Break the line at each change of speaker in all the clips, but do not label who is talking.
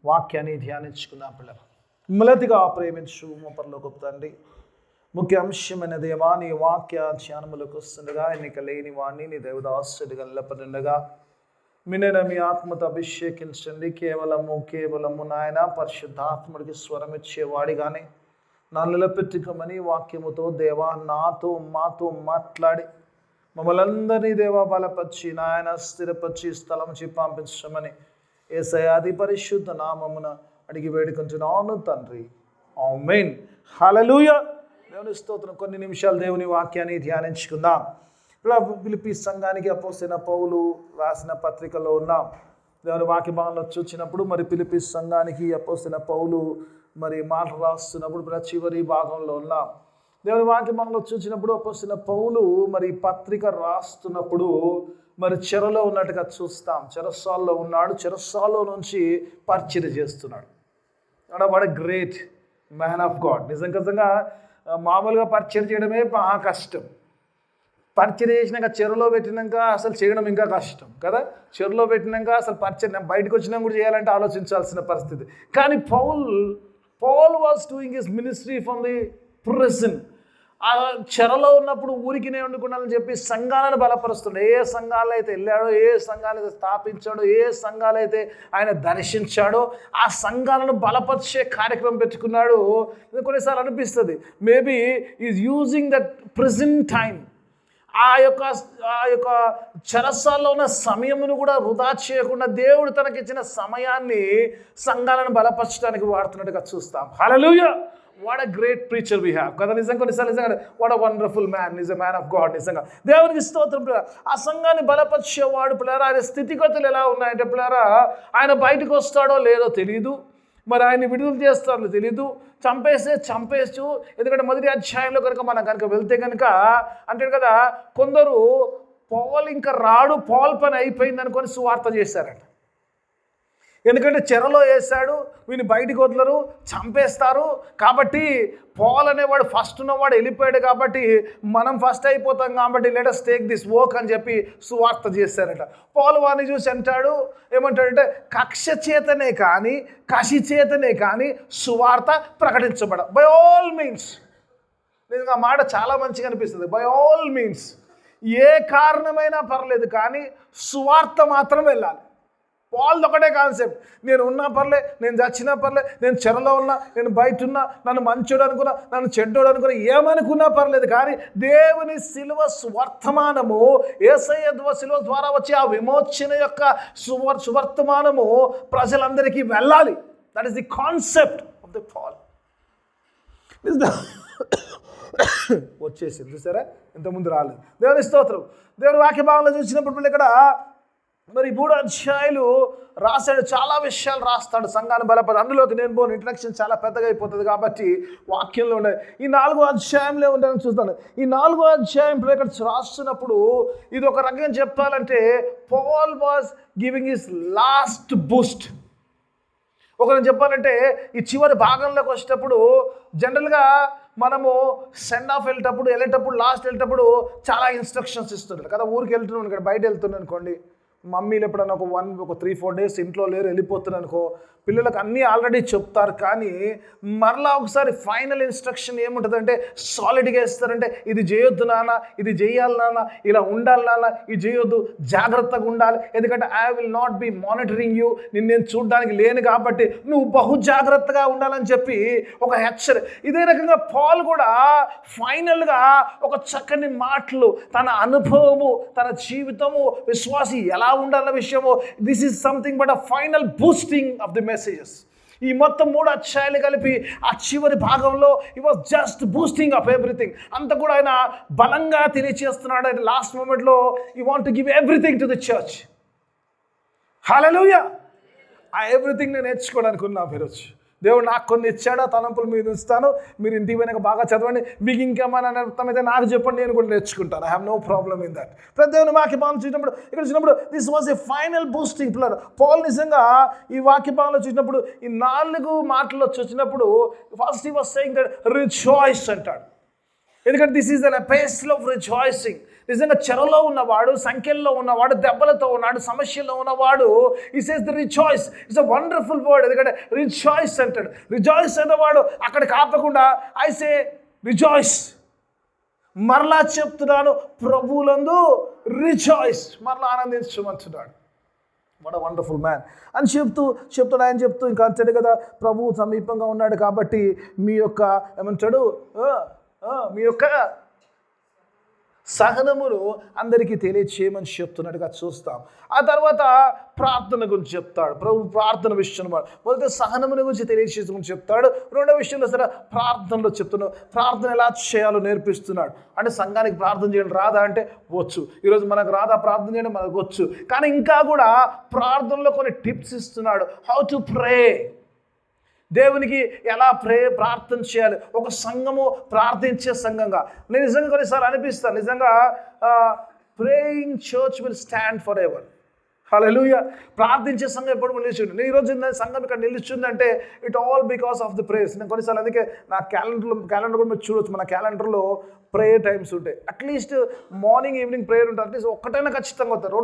వాక్యాన్ని ధ్యానించుకుందాం పిల్లలు. మొదటిగా ప్రేమించు మా పరలోకపు తండ్రి, ముఖ్య అంశమైన దేవా, నీ వాక్య ధ్యానములకు వస్తుండగా ఎన్నిక లేని వాణ్ణి నీ దేవదాసుడిగా నిలబడిండగా మిన్న మీ ఆత్మతో అభిషేకించండి. కేవలము నాయన పరిశుద్ధాత్ముడికి స్వరం ఇచ్చేవాడిగానే నా నిలబెట్టుకోమని వాక్యముతో దేవా నాతో మాతో మాట్లాడి మమ్మల్ని అందరినీ దేవా బలపరిచి నాయన స్థిరపరిచి స్థలం పంపించమని యేసయ్య అతి పరిశుద్ధ నామమున అడిగి వేడుకుంటున్నాను తండ్రి. ఆమేన్. హల్లెలూయా. దేవుని స్తోత్రం. కొన్ని నిమిషాలు దేవుని వాక్యాన్ని ధ్యానించుకుందాం. ఇలా ఫిలిప్పీ సంఘానికి అపోస్తలుడైన పౌలు రాసిన పత్రికలో ఉన్నాం. దేవుని వాక్య భాగంలో చూసినప్పుడు మరి ఫిలిప్పీ సంఘానికి అపోస్తలుడైన పౌలు మరి మాటలు రాస్తున్నప్పుడు చివరి భాగంలో ఉన్నాం. దేవుని వాక్య భాగంలో చూసినప్పుడు అపోస్తలుడైన పౌలు మరి పత్రిక రాస్తున్నప్పుడు మరి చెరలో ఉన్నట్టుగా చూస్తాం. చెరసాల్లో ఉన్నాడు. చెరసాల్లో నుంచి పరిచర్య చేస్తున్నాడు. What a great man of God. నిజంగా మామూలుగా పరిచర్య చేయడమే మహా కష్టం. పరిచర్య చేసినాక చెరలో పెట్టినాక అసలు చేయడం ఇంకా కష్టం కదా. చెరలో పెట్టినాక అసలు పరిచర్య బయటకు వచ్చినా కూడా చేయాలంటే ఆలోచించాల్సిన పరిస్థితి. కానీ Paul was doing his ministry from the prison. ఆ చెరలో ఉన్నప్పుడు ఊరికినే వండుకున్నాలని చెప్పి సంఘాలను బలపరుస్తుండే. ఏ సంఘాలు అయితే వెళ్ళాడో, ఏ సంఘాలు అయితే స్థాపించాడో, ఏ సంఘాలు అయితే ఆయన దర్శించాడో ఆ సంఘాలను బలపరిచే కార్యక్రమం పెట్టుకున్నాడు. కొన్నిసార్లు అనిపిస్తుంది maybe is using that present time, ఆ యొక్క చెరసాల్లో ఉన్న సమయమును కూడా వృధా చేయకుండా దేవుడు తనకిచ్చిన సమయాన్ని సంఘాలను బలపరచడానికి వాడుతున్నట్టుగా చూస్తాం. Hallelujah. What a great preacher we have కదా. కొన్నిసార్లు నిజంగా what a wonderful man, is a man of God. నిజంగా దేవునికి స్తోత్రం పిల్లరా. ఆ సంఘాన్ని బలపరిచేవాడు పిల్లరా. ఆయన స్థితిగతులు ఎలా ఉన్నాయంటే పిల్లరా, ఆయన బయటకు వస్తాడో లేదో తెలియదు, మరి ఆయన్ని విడుదల చేస్తారో తెలీదు, చంపేచ్చు. ఎందుకంటే మొదటి అధ్యాయంలో కనుక వెళ్తే కనుక అంటాడు కదా, కొందరు పౌలు ఇంకా రాడు, పౌల్ పని అయిపోయింది అనుకొని సువార్త చేశారట. ఎందుకంటే చెరలో వేశాడు, వీని బయటికి వదలరు, చంపేస్తారు. కాబట్టి పౌల్ అనేవాడు ఫస్ట్ ఉన్నవాడు వెళ్ళిపోయాడు కాబట్టి మనం ఫస్ట్ అయిపోతాం కాబట్టి let us take this work అని చెప్పి సువార్త చేశారట. పౌలు వారిని చూసి ఏమంటాడంటే కక్ష చేతనే కానీ కసి చేతనే కానీ సువార్త ప్రకటించబడ. By all means. నిజంగా మాట చాలా మంచిగా అనిపిస్తుంది. బై ఆల్ మీన్స్, ఏ కారణమైనా పర్లేదు కానీ సువార్త మాత్రం వెళ్ళాలి. పౌల్ది ఒకటే కాన్సెప్ట్. నేను ఉన్నా పర్లే, నేను చచ్చినా పర్లే, నేను చెరలో ఉన్నా, నేను బయట ఉన్నా, నన్ను మంచోడు అనుకున్నా, నన్ను చెడ్డోడు అనుకున్నా, ఏమనుకున్నా పర్లేదు కానీ దేవుని శిలువ సువర్తమానము, యేసయ్య శిలువ ద్వారా వచ్చే ఆ విమోచన యొక్క సువర్తమానము ప్రజలందరికీ వెళ్ళాలి. That is the concept of the Paul. వచ్చేసింది చూసారా, ఇంతకుముందు రాలేదు. దేవుని స్తోత్రం. దేవుని వాక్య భాగంలో చూసినప్పుడు ఇక్కడ మరి 3 అధ్యాయాలు రాశాడు. చాలా విషయాలు రాస్తాడు సంఘాన్ని బలపడి. అందులోకి నేను పోను, ఇంట్రడక్షన్ చాలా పెద్దగా అయిపోతుంది కాబట్టి వాక్యంలో ఉండే ఈ 4వ అధ్యాయంలో ఉండాలని చూస్తాను. ఈ 4వ అధ్యాయం ఇక్కడ రాస్తున్నప్పుడు ఇది ఒక రకంగా చెప్పాలంటే Paul was giving his last boost. ఒకరిని చెప్పాలంటే ఈ చివరి భాగంలోకి వచ్చేటప్పుడు జనరల్గా మనము సెండ్ ఆఫ్ వెళ్ళేటప్పుడు లాస్ట్ వెళ్ళేటప్పుడు చాలా ఇన్స్ట్రక్షన్స్ ఇస్తుంటారు కదా. ఊరికి వెళ్తున్నాను, ఇక్కడ బయట వెళ్తున్నాను అనుకోండి, మమ్మీలు ఎప్పుడన్నా ఒక 3-4 డేస్ ఇంట్లో లేరు, వెళ్ళిపోతున్నారు అనుకో, పిల్లలకు అన్నీ ఆల్రెడీ చెప్తారు. కానీ మరలా ఒకసారి ఫైనల్ ఇన్స్ట్రక్షన్ ఏముంటుందంటే సాలిడ్గా ఇస్తారంటే ఇది చేయొద్దు నాన్న, ఇది చేయాలి నాన్న, ఇలా ఉండాలి నాన్న, ఇది చేయొద్దు, జాగ్రత్తగా ఉండాలి, ఎందుకంటే I will not be monitoring you, నేను చూడడానికి లేను కాబట్టి నువ్వు బహు జాగ్రత్తగా ఉండాలని చెప్పి ఒక హెచ్చరి. ఇదే రకంగా పౌల్ కూడా ఫైనల్గా ఒక చక్కని మాటలు, తన అనుభవము, తన జీవితము, విశ్వాసి ఎలా ఉండాలన్న విషయము, this is something but a final boosting of the messages. ఈ మొత్తం 3 అధ్యాయాలు కలిపి ఆ చివరి భాగంలో he was just boosting up everything. అంత కూడా ఆయన బలంగా తెలియచేస్తున్నాడు. ఆయన లాస్ట్ మూమెంట్లో he want to give everything to the church. Hallelujah. ఆ ఎవ్రీథింగ్ నేను నేర్చుకోవడానికి ఉన్నా ఈరోజు. దేవుడు నాకు కొన్ని ఇచ్చాడు, ఆ తలంపులు మీద ఉంచుతాను. మీరు ఇంటికి పోయినాక బాగా చదవండి, మీకు ఇంకేమైనా అర్థమైతే నాకు చెప్పండి, నేను కూడా నేర్చుకుంటాను. I have no problem in that. ప్రతి దేవుని వాక్య భాగం చూసినప్పుడు ఇక్కడ చూసినప్పుడు this was a final boosting pillar. Paul నిజంగా ఈ వాక్య భాగంలో చూసినప్పుడు ఈ 4 మాటల్లో చూసినప్పుడు first he was saying that rejoice అంటాడు. ఎందుకంటే this is the place of rejoicing. నిజంగా చెరలో ఉన్నవాడు, సంఖ్యల్లో ఉన్నవాడు, దెబ్బలతో ఉన్నాడు, సమస్యల్లో ఉన్నవాడు, ఈ says the rejoice. It's a wonderful word. ఎందుకంటే రిజాయిస్ అంటాడు. రిజాయిస్ అనేవాడు అక్కడికి ఆపకుండా ఐ సే రిజాయిస్, మరలా చెప్తున్నాను ప్రభువులందు రిజాయిస్, మరలా ఆనందించమంటున్నాడు. వాట్ అ వండర్ఫుల్ మ్యాన్ అని చెప్తాడు. ఆయన చెప్తూ ఇంకా అంటాడు కదా, ప్రభువు సమీపంగా ఉన్నాడు కాబట్టి మీ యొక్క ఏమంటాడు, మీ యొక్క సహనమును అందరికీ తెలియచేయమని చెప్తున్నట్టుగా చూస్తాం. ఆ తర్వాత ప్రార్థన గురించి చెప్తాడు. ప్రభు ప్రార్థన విషయం మొదట సహనముని గురించి తెలియచేసుకుని చెప్తాడు. రెండో విషయంలో సరే ప్రార్థనలో చెప్తున్నాడు. ప్రార్థన ఎలా చేయాలో నేర్పిస్తున్నాడు. అంటే సంఘానికి ప్రార్థన చేయడం రాదా అంటే వచ్చు. ఈరోజు మనకు రాదా ప్రార్థన చేయడం, మనకు వచ్చు. కానీ ఇంకా కూడా ప్రార్థనలో కొన్ని టిప్స్ ఇస్తున్నాడు. హౌ టు ప్రే, దేవునికి ఎలా ప్రార్థన చేయాలి, ఒక సంఘము ప్రార్థించే సంఘంగా. నేను నిజంగా కొన్నిసార్లు అనిపిస్తాను, నిజంగా praying church will stand forever. Hallelujah. ప్రార్థించే సంఘం ఎప్పుడు నిలిచింది. నేను ఈరోజు సంఘం ఇక్కడ నిలిచిందంటే it all because of the prayers. నేను కొన్నిసార్లు అందుకే నా క్యాలెండర్ కూడా మీరు చూడవచ్చు. మన క్యాలెండర్లో ప్రేయర్ టైమ్స్ ఉంటాయి. అట్లీస్ట్ మార్నింగ్ ఈవినింగ్ ప్రేయర్ ఉంటుంది. అట్లీస్ట్ ఒక్కటైనా ఖచ్చితంగా అవుతారు.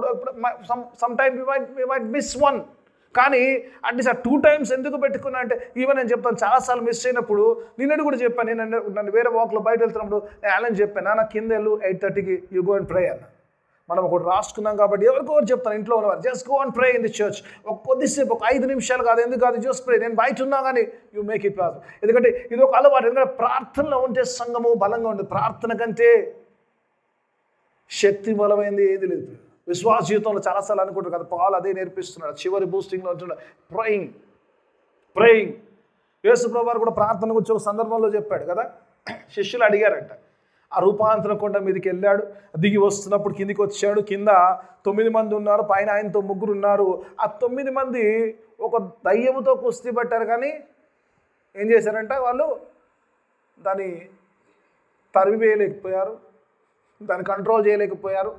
Some time we might miss one. కానీ అట్లీస్ట్ ఆ 2 times ఎందుకు పెట్టుకున్నా అంటే, ఈవెన్ నేను చెప్తాను చాలాసార్లు మిస్ అయినప్పుడు, నిన్నటి కూడా చెప్పాను. నన్ను వేరే వాక్లో బయట వెళ్తున్నప్పుడు నేను అలన్ చెప్పాను, నా కింద వెళ్ళు 8:30కి యూ గో అండ్ ప్రే అన్న. మనం ఒకటి రాసుకున్నాం కాబట్టి ఎవరికొకరు చెప్తాను, ఇంట్లో ఉన్నవారు just go and pray in the church. కొద్దిసేపు, ఒక 5 నిమిషాలు కాదు, ఎందుకు కాదు, జస్ట్ ప్రే. నేను బయట ఉన్నా కానీ యూ మేక్ ఇట్ పాసిబుల్. ఎందుకంటే ఇది ఒక అలవాటు. ఎందుకంటే ప్రార్థనలో ఉంటే సంఘము బలంగా ఉంటుంది. ప్రార్థన కంటే శక్తి బలమైంది ఏది లేదు. విశ్వాస జీవితంలో చాలాసార్లు అనుకుంటారు కదా, పాలు అదే నేర్పిస్తున్నాడు. చివరి బూస్టింగ్లో ఉంటున్నాడు ప్రేయింగ్. యేసు ప్రభువు వారు కూడా ప్రార్థన గురించి ఒక సందర్భంలో చెప్పాడు కదా. శిష్యులు అడిగారంట, ఆ రూపాంతరం కొండ మీదకి వెళ్ళాడు, దిగి వస్తున్నప్పుడు కిందికి వచ్చాడు. కింద 9 మంది ఉన్నారు, పైన ఆయనతో 3 ఉన్నారు. ఆ 9 మంది ఒక దయ్యముతో కుస్తీ పట్టారు. కానీ ఏం చేశారంట, వాళ్ళు దాన్ని తరిమివేయలేకపోయారు, దాన్ని కంట్రోల్ చేయలేకపోయారు.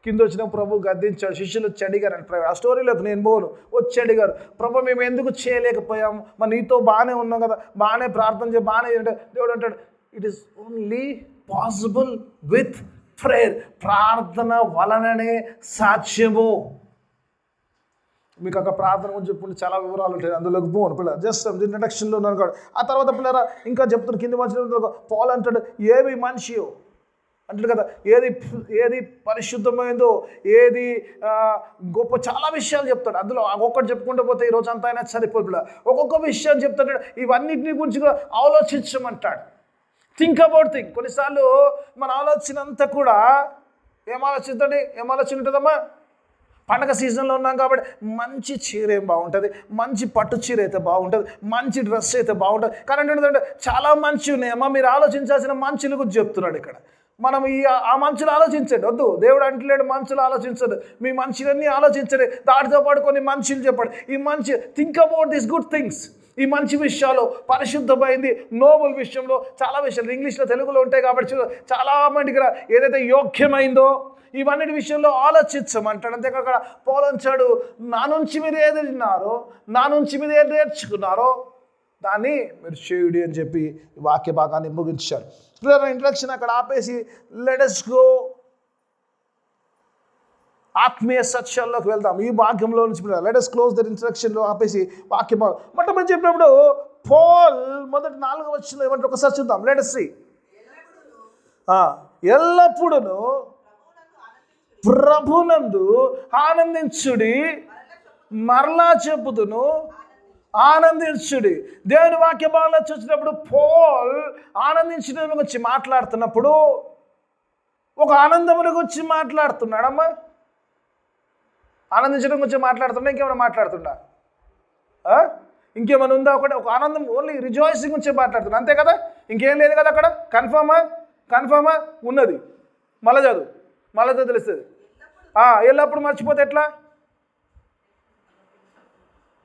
కింద వచ్చిన ప్రభు గద్దించాడు. శిష్యులు వచ్చి అడిగారు అంటే, ఆ స్టోరీలోకి నేను పోను, వచ్చి అడిగారు, ప్రభు మేము ఎందుకు చేయలేకపోయాము, మరి నీతో బాగానే ఉన్నాం కదా, బాగానే ప్రార్థన చేయ, బాగానే అంటే దేవుడు అంటాడు, it is only possible with prayer. ప్రార్థన వలననే సాధ్యము. మీకు అక్కడ ప్రార్థన గురించి చెప్పుకుంటే చాలా వివరాలు ఉంటాయి, అందులోకి పోను పిల్లలు. జస్ట్ ఇంట్రడక్షన్లో ఉన్నాను కాదు. ఆ తర్వాత పిల్లరా ఇంకా చెప్తున్నారు, కింద మనిషి పాల్ అంటాడు, ఏమి మనిషి అంటాడు కదా, ఏది పరిశుద్ధమైందో, ఏది గొప్ప, చాలా విషయాలు చెప్తాడు. అందులో ఒక్కొక్కటి చెప్పుకుంటూ పోతే ఈరోజు అంతా అయినా సరిపోదు. ఒక్కొక్క విషయం చెప్తాడు. ఇవన్నిటిని గురించి కూడా ఆలోచించమంటాడు. Think about thing. కొన్నిసార్లు మన ఆలోచన అంతా కూడా ఏం ఆలోచన ఉంటుందమ్మా, పండగ సీజన్లో ఉన్నాం కాబట్టి మంచి చీర ఏం బాగుంటుంది, మంచి పట్టు చీర అయితే బాగుంటుంది, మంచి డ్రెస్ అయితే బాగుంటుంది. కానీ ఏంటంటే చాలా మంచి ఉన్నాయమ్మా, మీరు ఆలోచించాల్సిన మంచుల గురించి చెప్తున్నాడు ఇక్కడ. మనం ఆ మంచులు ఆలోచించండి, వద్దు, దేవుడు అంటలేడు మంచులు ఆలోచించదు, మీ మంచులన్నీ ఆలోచించండి. దాటితో పాటు కొన్ని మంచులు చెప్పండి. ఈ మంచి think about this good things. ఈ మంచి విషయాలు, పరిశుద్ధమైంది, నోబుల్ విషయంలో చాలా విషయాలు ఇంగ్లీష్లో తెలుగులో ఉంటాయి కాబట్టి చాలా మందికి ఏదైతే యోగ్యమైందో ఇవన్నిటి విషయంలో ఆలోచించమంటాడు. అంతేకాక అక్కడ పోలంచాడు, నా నుంచి మీరు ఏది విన్నారో, నా నుంచి మీరు ఏది నేర్చుకున్నారో దాన్ని మీరు చేయుడి అని చెప్పి వాక్య భాగాన్ని ముగించారు. ఇంట్రడక్షన్ అక్కడ ఆపేసి లెట్ us గో ఆత్మీయ సత్యాల్లోకి వెళ్దాం. ఈ వాక్యంలో నుంచి లెట్ us క్లోజ్ దట్ ఇంట్రడక్షన్లో ఆపేసి వాక్య భాగం మొట్టమొదటి చెప్పినప్పుడు పాల్ మొదటి 4వ వచనంలో ఏమంటే ఒకసారి చూద్దాం. Let us see. ఎల్లప్పుడూ ప్రభునందు ఆనందించుడి, మరలా చెప్పుదును ఆనందించుడి. దేవుని వాక్య భాగంలో చూసినప్పుడు పాల్ ఆనందించడం గురించి మాట్లాడుతున్నప్పుడు ఒక ఆనందముల గురించి మాట్లాడుతున్నాడమ్మా. ఆనందించడం గురించి మాట్లాడుతున్నా, ఇంకేమైనా మాట్లాడుతున్నా, ఇంకేమైనా ఉందా? ఒక ఆనందం, ఓన్లీ రిజాయిసింగ్ గురించి మాట్లాడుతున్నా, అంతే కదా, ఇంకేం లేదు కదా అక్కడ. కన్ఫర్మా ఉన్నది. మళ్ళా చదువు, మళ్ళా తెలుస్తుంది. ఎల్లప్పుడు మర్చిపోతే ఎట్లా?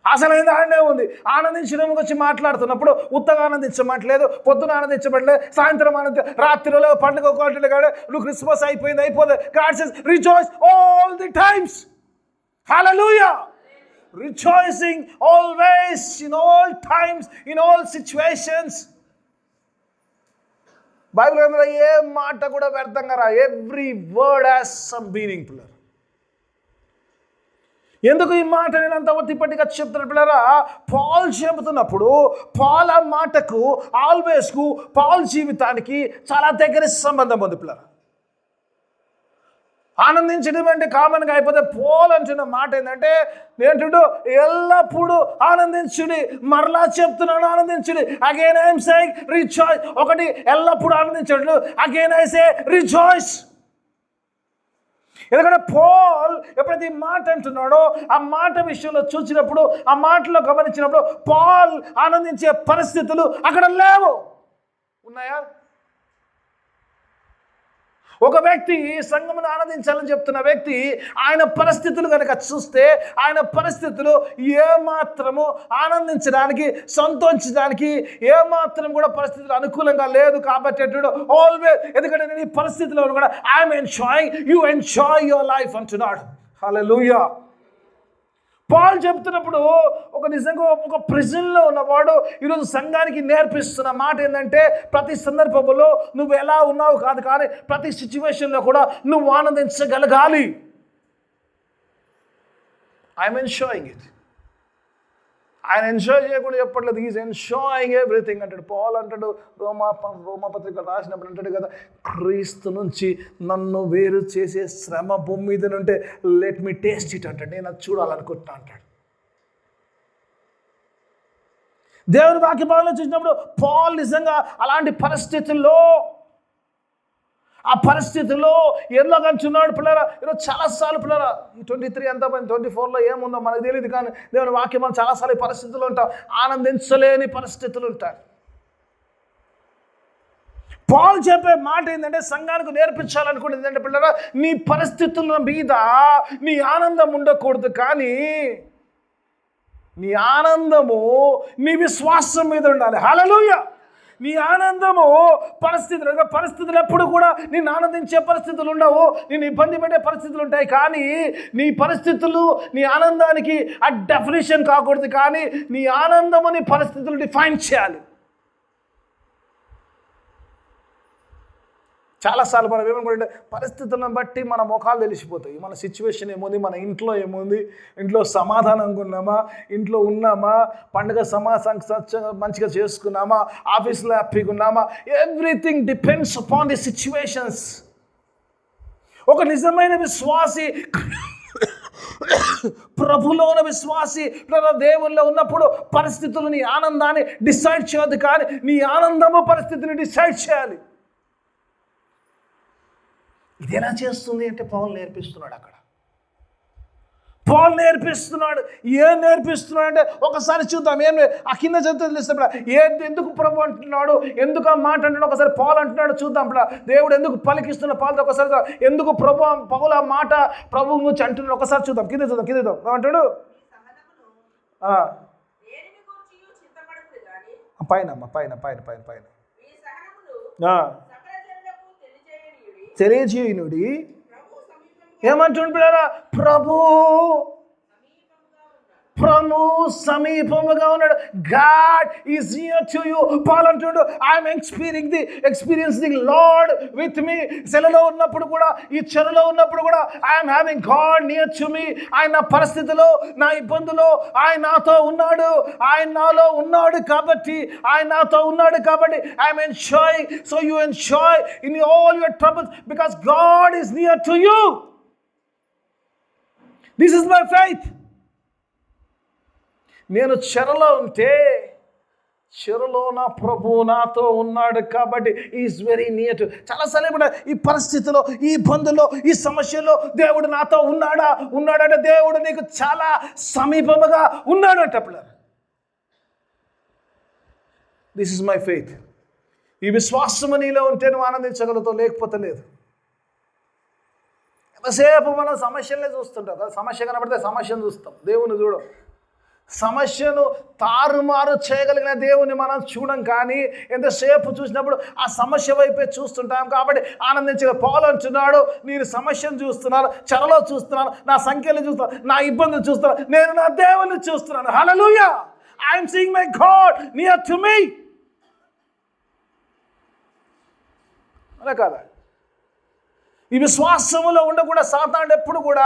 అసలైంది ఆడనే ఉంది. ఆనందించడం గురించి మాట్లాడుతున్నప్పుడు ఉత్తగా ఆనందించమట్లేదు, పొద్దున ఆనందించబడలేదు, సాయంత్రం రాత్రిలో పండుగ ఒకటి కాదు, నువ్వు క్రిస్మస్ అయిపోయింది. God says rejoice all the times. Hallelujah. Rejoicing always, in all times, in all situations. Bible గ్రంథంలో ఏ మాట కూడా వ్యర్థంగా రా. Every word has some meaning పిల్లలు. ఎందుకు ఈ మాట నేను అంత ఒత్తిపట్టిగా చెప్తున్నా పిల్లరా? పాల్ చెబుతున్నప్పుడు పాల్ ఆ మాటకు ఆల్వేస్కు పాల్ జీవితానికి చాలా దగ్గర సంబంధం ఉంది పిల్లరా. ఆనందించడం అంటే కామన్గా అయిపోతే పోల్ అంటున్న మాట ఏంటంటే ఏంటంటూ ఎల్లప్పుడూ ఆనందించుడి. మరలా చెప్తున్నాను ఆనందించుడి. Again I'm saying rejoice. ఒకటి ఎల్లప్పుడూ ఆనందించడు. Again I say rejoice. ఎందుకంటే పోల్ ఎప్పుడైతే ఈ మాట అంటున్నాడో ఆ మాట విషయంలో చూసినప్పుడు, ఆ మాటలో గమనించినప్పుడు పాల్ ఆనందించే పరిస్థితులు అక్కడ లేవు. ఉన్నాయా? ఒక వ్యక్తి సంఘమును ఆనందించాలని చెప్తున్న వ్యక్తి ఆయన పరిస్థితులు కనుక చూస్తే ఆయన పరిస్థితులు ఏమాత్రము ఆనందించడానికి, సంతోషించడానికి ఏమాత్రం కూడా పరిస్థితులు అనుకూలంగా లేదు. కాబట్టి ఆల్వేస్, ఎందుకంటే నేను ఈ పరిస్థితిలో కూడా I'm enjoying, you enjoy your life అంటున్నాడు. హల్లెలూయా. పాల్ చెప్తున్నప్పుడు నిజంగా ఒక ప్రిజన్లో ఉన్నవాడు ఈరోజు సంఘానికి నేర్పిస్తున్న మాట ఏంటంటే ప్రతి సందర్భంలో నువ్వు ఎలా ఉన్నావు కాదు, కానీ ప్రతి సిచ్యువేషన్లో కూడా నువ్వు ఆనందించగలగాలి. I'm enjoying it. ఆయన ఎంజాయ్ చేయకుండా చెప్పట్లేదు, ఈజ్ ఎంజాయింగ్ ఎవ్రీథింగ్ అంటాడు. పాల్ అంటాడు, రోమపత్రిక రాసినప్పుడు అంటాడు కదా, క్రీస్తు నుంచి నన్ను వేరు చేసే శ్రమ భూమి మీద ఉంటే లెట్ మీ టేస్ట్ ఇట్ అంటాడు. నేను అది చూడాలనుకుంటున్నా అంటాడు. దేవుని వాక్యభావంలో చూసినప్పుడు పాల్ నిజంగా అలాంటి పరిస్థితుల్లో, ఆ పరిస్థితుల్లో ఎందులో కంచున్నాడు పిల్లరా. ఈరోజు చాలాసార్లు పిల్లరా, ఈ 23 అంతా 24లో ఏముందో మనకు తెలియదు, కానీ దేవుని వాక్యం మనం చాలాసార్లు ఈ పరిస్థితులు ఉంటాం, ఆనందించలేని పరిస్థితులు ఉంటాయి. పాల్ చెప్పే మాట ఏంటంటే సంఘానికి నేర్పించాలనుకుంటుంది ఏంటంటే పిల్లరా, నీ పరిస్థితుల మీద నీ ఆనందం ఉండకూడదు, కానీ నీ ఆనందము నీ విశ్వాసం మీద ఉండాలి. హల్లెలూయా. నీ ఆనందము పరిస్థితులు ఎప్పుడు కూడా నిన్ను ఆనందించే పరిస్థితులు ఉండవు, నేను ఇబ్బంది పెట్టే పరిస్థితులు ఉంటాయి. కానీ నీ పరిస్థితులు నీ ఆనందానికి ఆ డెఫినేషన్ కాకూడదు, కానీ నీ ఆనందము నీ పరిస్థితులు డిఫైన్ చేయాలి. చాలాసార్లు మనం ఏమనుకుంటే పరిస్థితులను బట్టి మన ముఖాలు తెలిసిపోతాయి. మన సిచ్యువేషన్ ఏముంది, మన ఇంట్లో ఏముంది, ఇంట్లో సమాధానంగా ఉన్నామా, ఇంట్లో ఉన్నామా, పండుగ మంచిగా చేసుకున్నామా, ఆఫీస్లో హ్యాపీగా ఉన్నామా, everything depends upon the situations. ఒక నిజమైన విశ్వాసి, ప్రభులో ఉన్న విశ్వాసి దేవుల్లో ఉన్నప్పుడు పరిస్థితులు నీ ఆనందాన్ని డిసైడ్ చేయదు, కానీ నీ ఆనందము పరిస్థితిని డిసైడ్ చేయాలి. ఇది ఎలా చేస్తుంది అంటే పాల్ నేర్పిస్తున్నాడు. అక్కడ పాల్ నేర్పిస్తున్నాడు. ఏం నేర్పిస్తున్నాడు అంటే ఒకసారి చూద్దాం. ఏం ఆ కింద చదువుతుంది తెలుస్తాడు. ఎందుకు ప్రభు అంటున్నాడు, ఎందుకు ఆ మాట అంటున్నాడు, ఒకసారి పాల్ అంటున్నాడు చూద్దాం. దేవుడు ఎందుకు పలికిస్తున్నాడు పాల్తో, ఒకసారి ఎందుకు పౌలు ఆ మాట ప్రభు గురించి అంటున్నాడు ఒకసారి చూద్దాం. కింద చూద్దాం ఏమంటాడు. పైన తెలియజేయునుడి. ఏమంటుంటారా? ప్రభు సమీపముగా ఉన్నాడు. God is near to you. Paul అంటున్నాడు, I'm experiencing Lord with me. సెలలో ఉన్నప్పుడు కూడా, ఈ చెరలో ఉన్నప్పుడు కూడా I'm having God near to me. ఆయన నా పరిస్థితిలో, నా ఇబ్బందులో ఆయన నాతో ఉన్నాడు. ఆయన నాలో ఉన్నాడు కాబట్టి, ఆయన నాతో ఉన్నాడు కాబట్టి I'm enjoying. So you enjoy in all your troubles because God is near to you. This is my faith. నేను చెరలో ఉంటే చెరలో నా ప్రభు నాతో ఉన్నాడు కాబట్టి ఈజ్ వెరీ నియర్ టు. చాలాసార్లు కూడా ఈ పరిస్థితిలో, ఈ ఇబ్బందుల్లో, ఈ సమస్యలో దేవుడు నాతో ఉన్నాడంటే దేవుడు నీకు చాలా సమీపముగా ఉన్నాడంట పిల్లలు. This is my faith. ఈ విశ్వాసము నీలో ఉంటే నువ్వు ఆనందించగలుగుతావు, లేకపోతే లేదు. ఎంతసేపు మనం సమస్యలనే చూస్తుంటాం కదా. సమస్య కనబడితే సమస్యను చూస్తాం, దేవుని చూడం. సమస్యను తారుమారు చేయగలిగిన దేవుని మనం చూడం, కానీ ఎంతసేపు చూసినప్పుడు ఆ సమస్య వైపే చూస్తుంటాం. కాబట్టి ఆనందించే పాలు అంటున్నాడు, నేను సమస్యను చూస్తున్నాను, చెరలో చూస్తున్నాను, నా సంఖ్యలు చూస్తున్నాను, నా ఇబ్బందులు చూస్తున్నాను, నేను నా దేవుని చూస్తున్నాను. హల్లెలూయా. I'm seeing my God near to me. అలా కాదా? ఈ విశ్వాసములో ఉండకుండా సాతానుడు ఎప్పుడు కూడా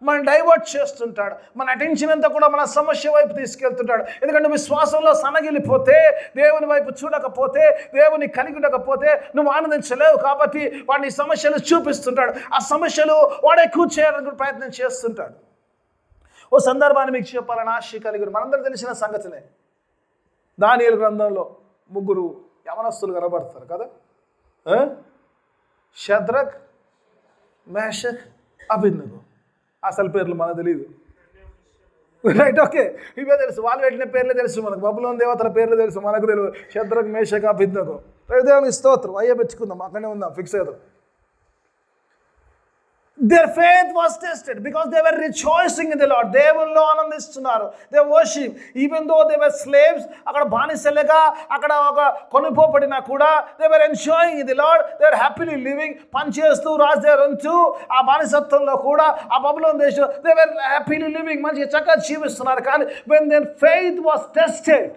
మనం డైవర్ట్ చేస్తుంటాడు. మన అటెన్షన్ అంతా కూడా మన సమస్య వైపు తీసుకెళ్తుంటాడు. ఎందుకంటే విశ్వాసంలో సనగిలిపోతే, దేవుని వైపు చూడకపోతే, దేవుని కలిగి ఉండకపోతే నువ్వు ఆనందించలేవు. కాబట్టి వాడిని సమస్యలు చూపిస్తుంటాడు. ఆ సమస్యలు వాడు ఎక్కువ చేయాలని ప్రయత్నం చేస్తుంటాడు. ఓ సందర్భాన్ని మీకు చెప్పాలని ఆశ కలిగి, మనందరూ తెలిసిన సంగతినే. దానియేలు గ్రంథంలో 3 యవనస్తులు కనబడతారు కదా, షద్రక్, మేషక్, అబేద్నెగో. అసలు పేర్లు మనకు తెలియదు, రైట్? ఓకే, ఇవే తెలుసు. వాళ్ళు పెట్టిన పేర్లే తెలుసు మనకు. బబులోను దేవతల పేర్లు తెలుసు, మనకు తెలియదు. షద్రక్, మేషక్, అబేద్నెగో. దేవునికి స్తోత్రం. అయ్యే పెట్టుకుందాం, అక్కడనే ఉందాం, ఫిక్స్ అవుదాం. Their faith was tested because they were rejoicing in the Lord. దేవుల్లో ఆనందిస్తున్నారు. They worship even though they were slaves. అక్కడ బానిసలుగా అక్కడ ఒక కొనుపోబడినా కూడా they were enjoying in the Lord. They were happily living. పని చేస్తూ రాజు దగ్గర ఉంటూ ఆ బానిసత్వంలో కూడా ఆ బబులోను దేశం they were happily living. మంచిగా చక్కగా జీవిస్తున్నారు. కానీ when their faith was tested,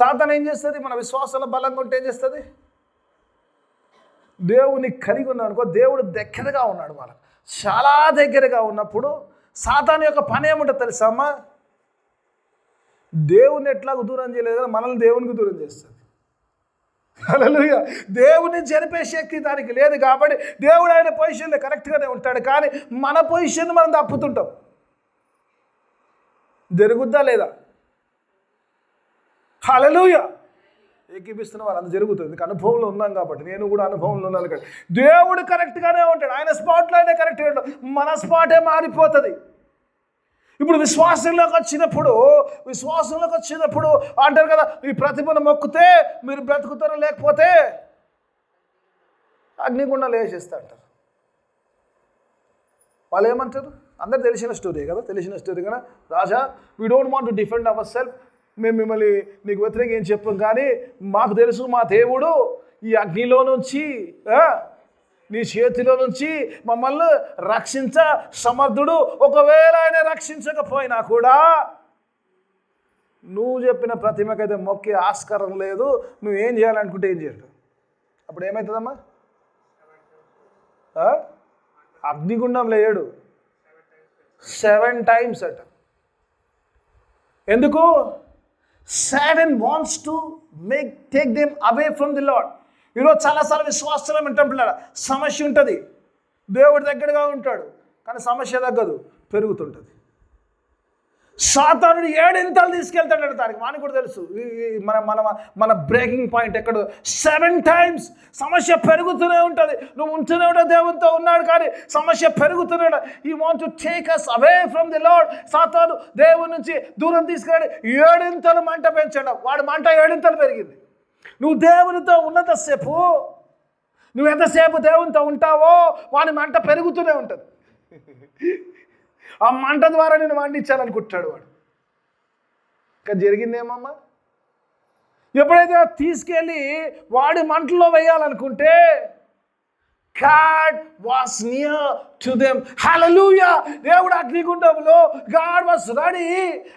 సాతాను ఏం చేస్తుంది? మన విశ్వాసంలో బలంగా ఉంటే ఏం చేస్తుంది? దేవుని కలిగి ఉన్నాడు అనుకో, దేవుడు దగ్గరగా ఉన్నాడు, వాళ్ళకి చాలా దగ్గరగా ఉన్నప్పుడు సాతాను యొక్క పని ఏముంటుంది తెలుసా అమ్మా? దేవుని ఎట్లాగూ దూరం చేయలేదు కదా, మనల్ని దేవునికి దూరం చేస్తుంది. హల్లెలూయా. దేవుని జరిపే శక్తి దానికి లేదు. కాబట్టి దేవుడు ఆయన పొజిషన్లో కరెక్ట్గానే ఉంటాడు, కానీ మన పొజిషన్ మనం తప్పుతుంటాం. జరుగుద్దా లేదా? హల్లెలూయా. ఏకీపిస్తున్న వాళ్ళు అంత జరుగుతుంది. అనుభవంలో ఉన్నాం కాబట్టి, నేను కూడా అనుభవంలో ఉన్నాను కాబట్టి దేవుడు కరెక్ట్గానే ఉంటాడు. ఆయన స్పాట్లో అయినా కరెక్ట్గా ఉంటాడు, మన స్పాటే మారిపోతుంది. ఇప్పుడు విశ్వాసంలోకి వచ్చినప్పుడు అంటారు కదా, ఈ ప్రతిభను మొక్కితే మీరు బ్రతుకుతారో, లేకపోతే అగ్నిగుండాలు వేసేస్తా అంటారు. వాళ్ళు ఏమంటారు? అందరు తెలిసిన స్టోరీ కదా, రాజా, we don't want to defend our self. మేము మిమ్మల్ని నీకు వ్యతిరేకంగా ఏం చెప్పాం, కానీ మాకు తెలుసు మా దేవుడు ఈ అగ్నిలో నుంచి, నీ చేతిలో నుంచి మమ్మల్ని రక్షించ సమర్థుడు. ఒకవేళ ఆయన రక్షించకపోయినా కూడా నువ్వు చెప్పిన ప్రతిమకైతే మొక్కే ఆస్కారం లేదు. నువ్వు ఏం చేయాలనుకుంటే ఏం చేయరు. అప్పుడు ఏమవుతుందమ్మా? అగ్నిగుండం లేడు 7 times అట. ఎందుకు? Satan wants to take them away from the Lord. ఈరోజు చాలాసార్లు విశ్వాసం ఏంటంటున్నాడు, సమస్య ఉంటుంది, దేవుడి దగ్గరగా ఉంటాడు, కానీ సమస్య తగ్గదు, పెరుగుతుంటుంది. సాతానుడు 7 ఇంతలు తీసుకెళ్తాడు దానికి. మనకు కూడా తెలుసు మన మన మన బ్రేకింగ్ పాయింట్ ఎక్కడ. 7 times సమస్య పెరుగుతూనే ఉంటుంది. నువ్వు ఉంటూనే ఉంటావు, దేవునితో ఉన్నాడు, కానీ సమస్య పెరుగుతూనే ఉంటుంది. He want to take us away from the Lord. సాతాను దేవుని నుంచి దూరం తీసుకెళ్ళి 7 ఇంతలు మంట పెంచాడు. వాడి మంట 7 ఇంతలు పెరిగింది. నువ్వు దేవునితో ఉన్నంతసేపు, నువ్వు ఎంతసేపు దేవునితో ఉంటావో వాడి మంట పెరుగుతూనే ఉంటుంది. ఆ మంట ద్వారా నేను మండించాలనుకుంటాడు వాడు. కానీ జరిగిందేమమ్మా? ఎప్పుడైతే తీసుకెళ్ళి వాడి మంటలో వేయాలనుకుంటే God was near to them. Hallelujah. దేవుడు అగ్నిగుండంలో God was ready.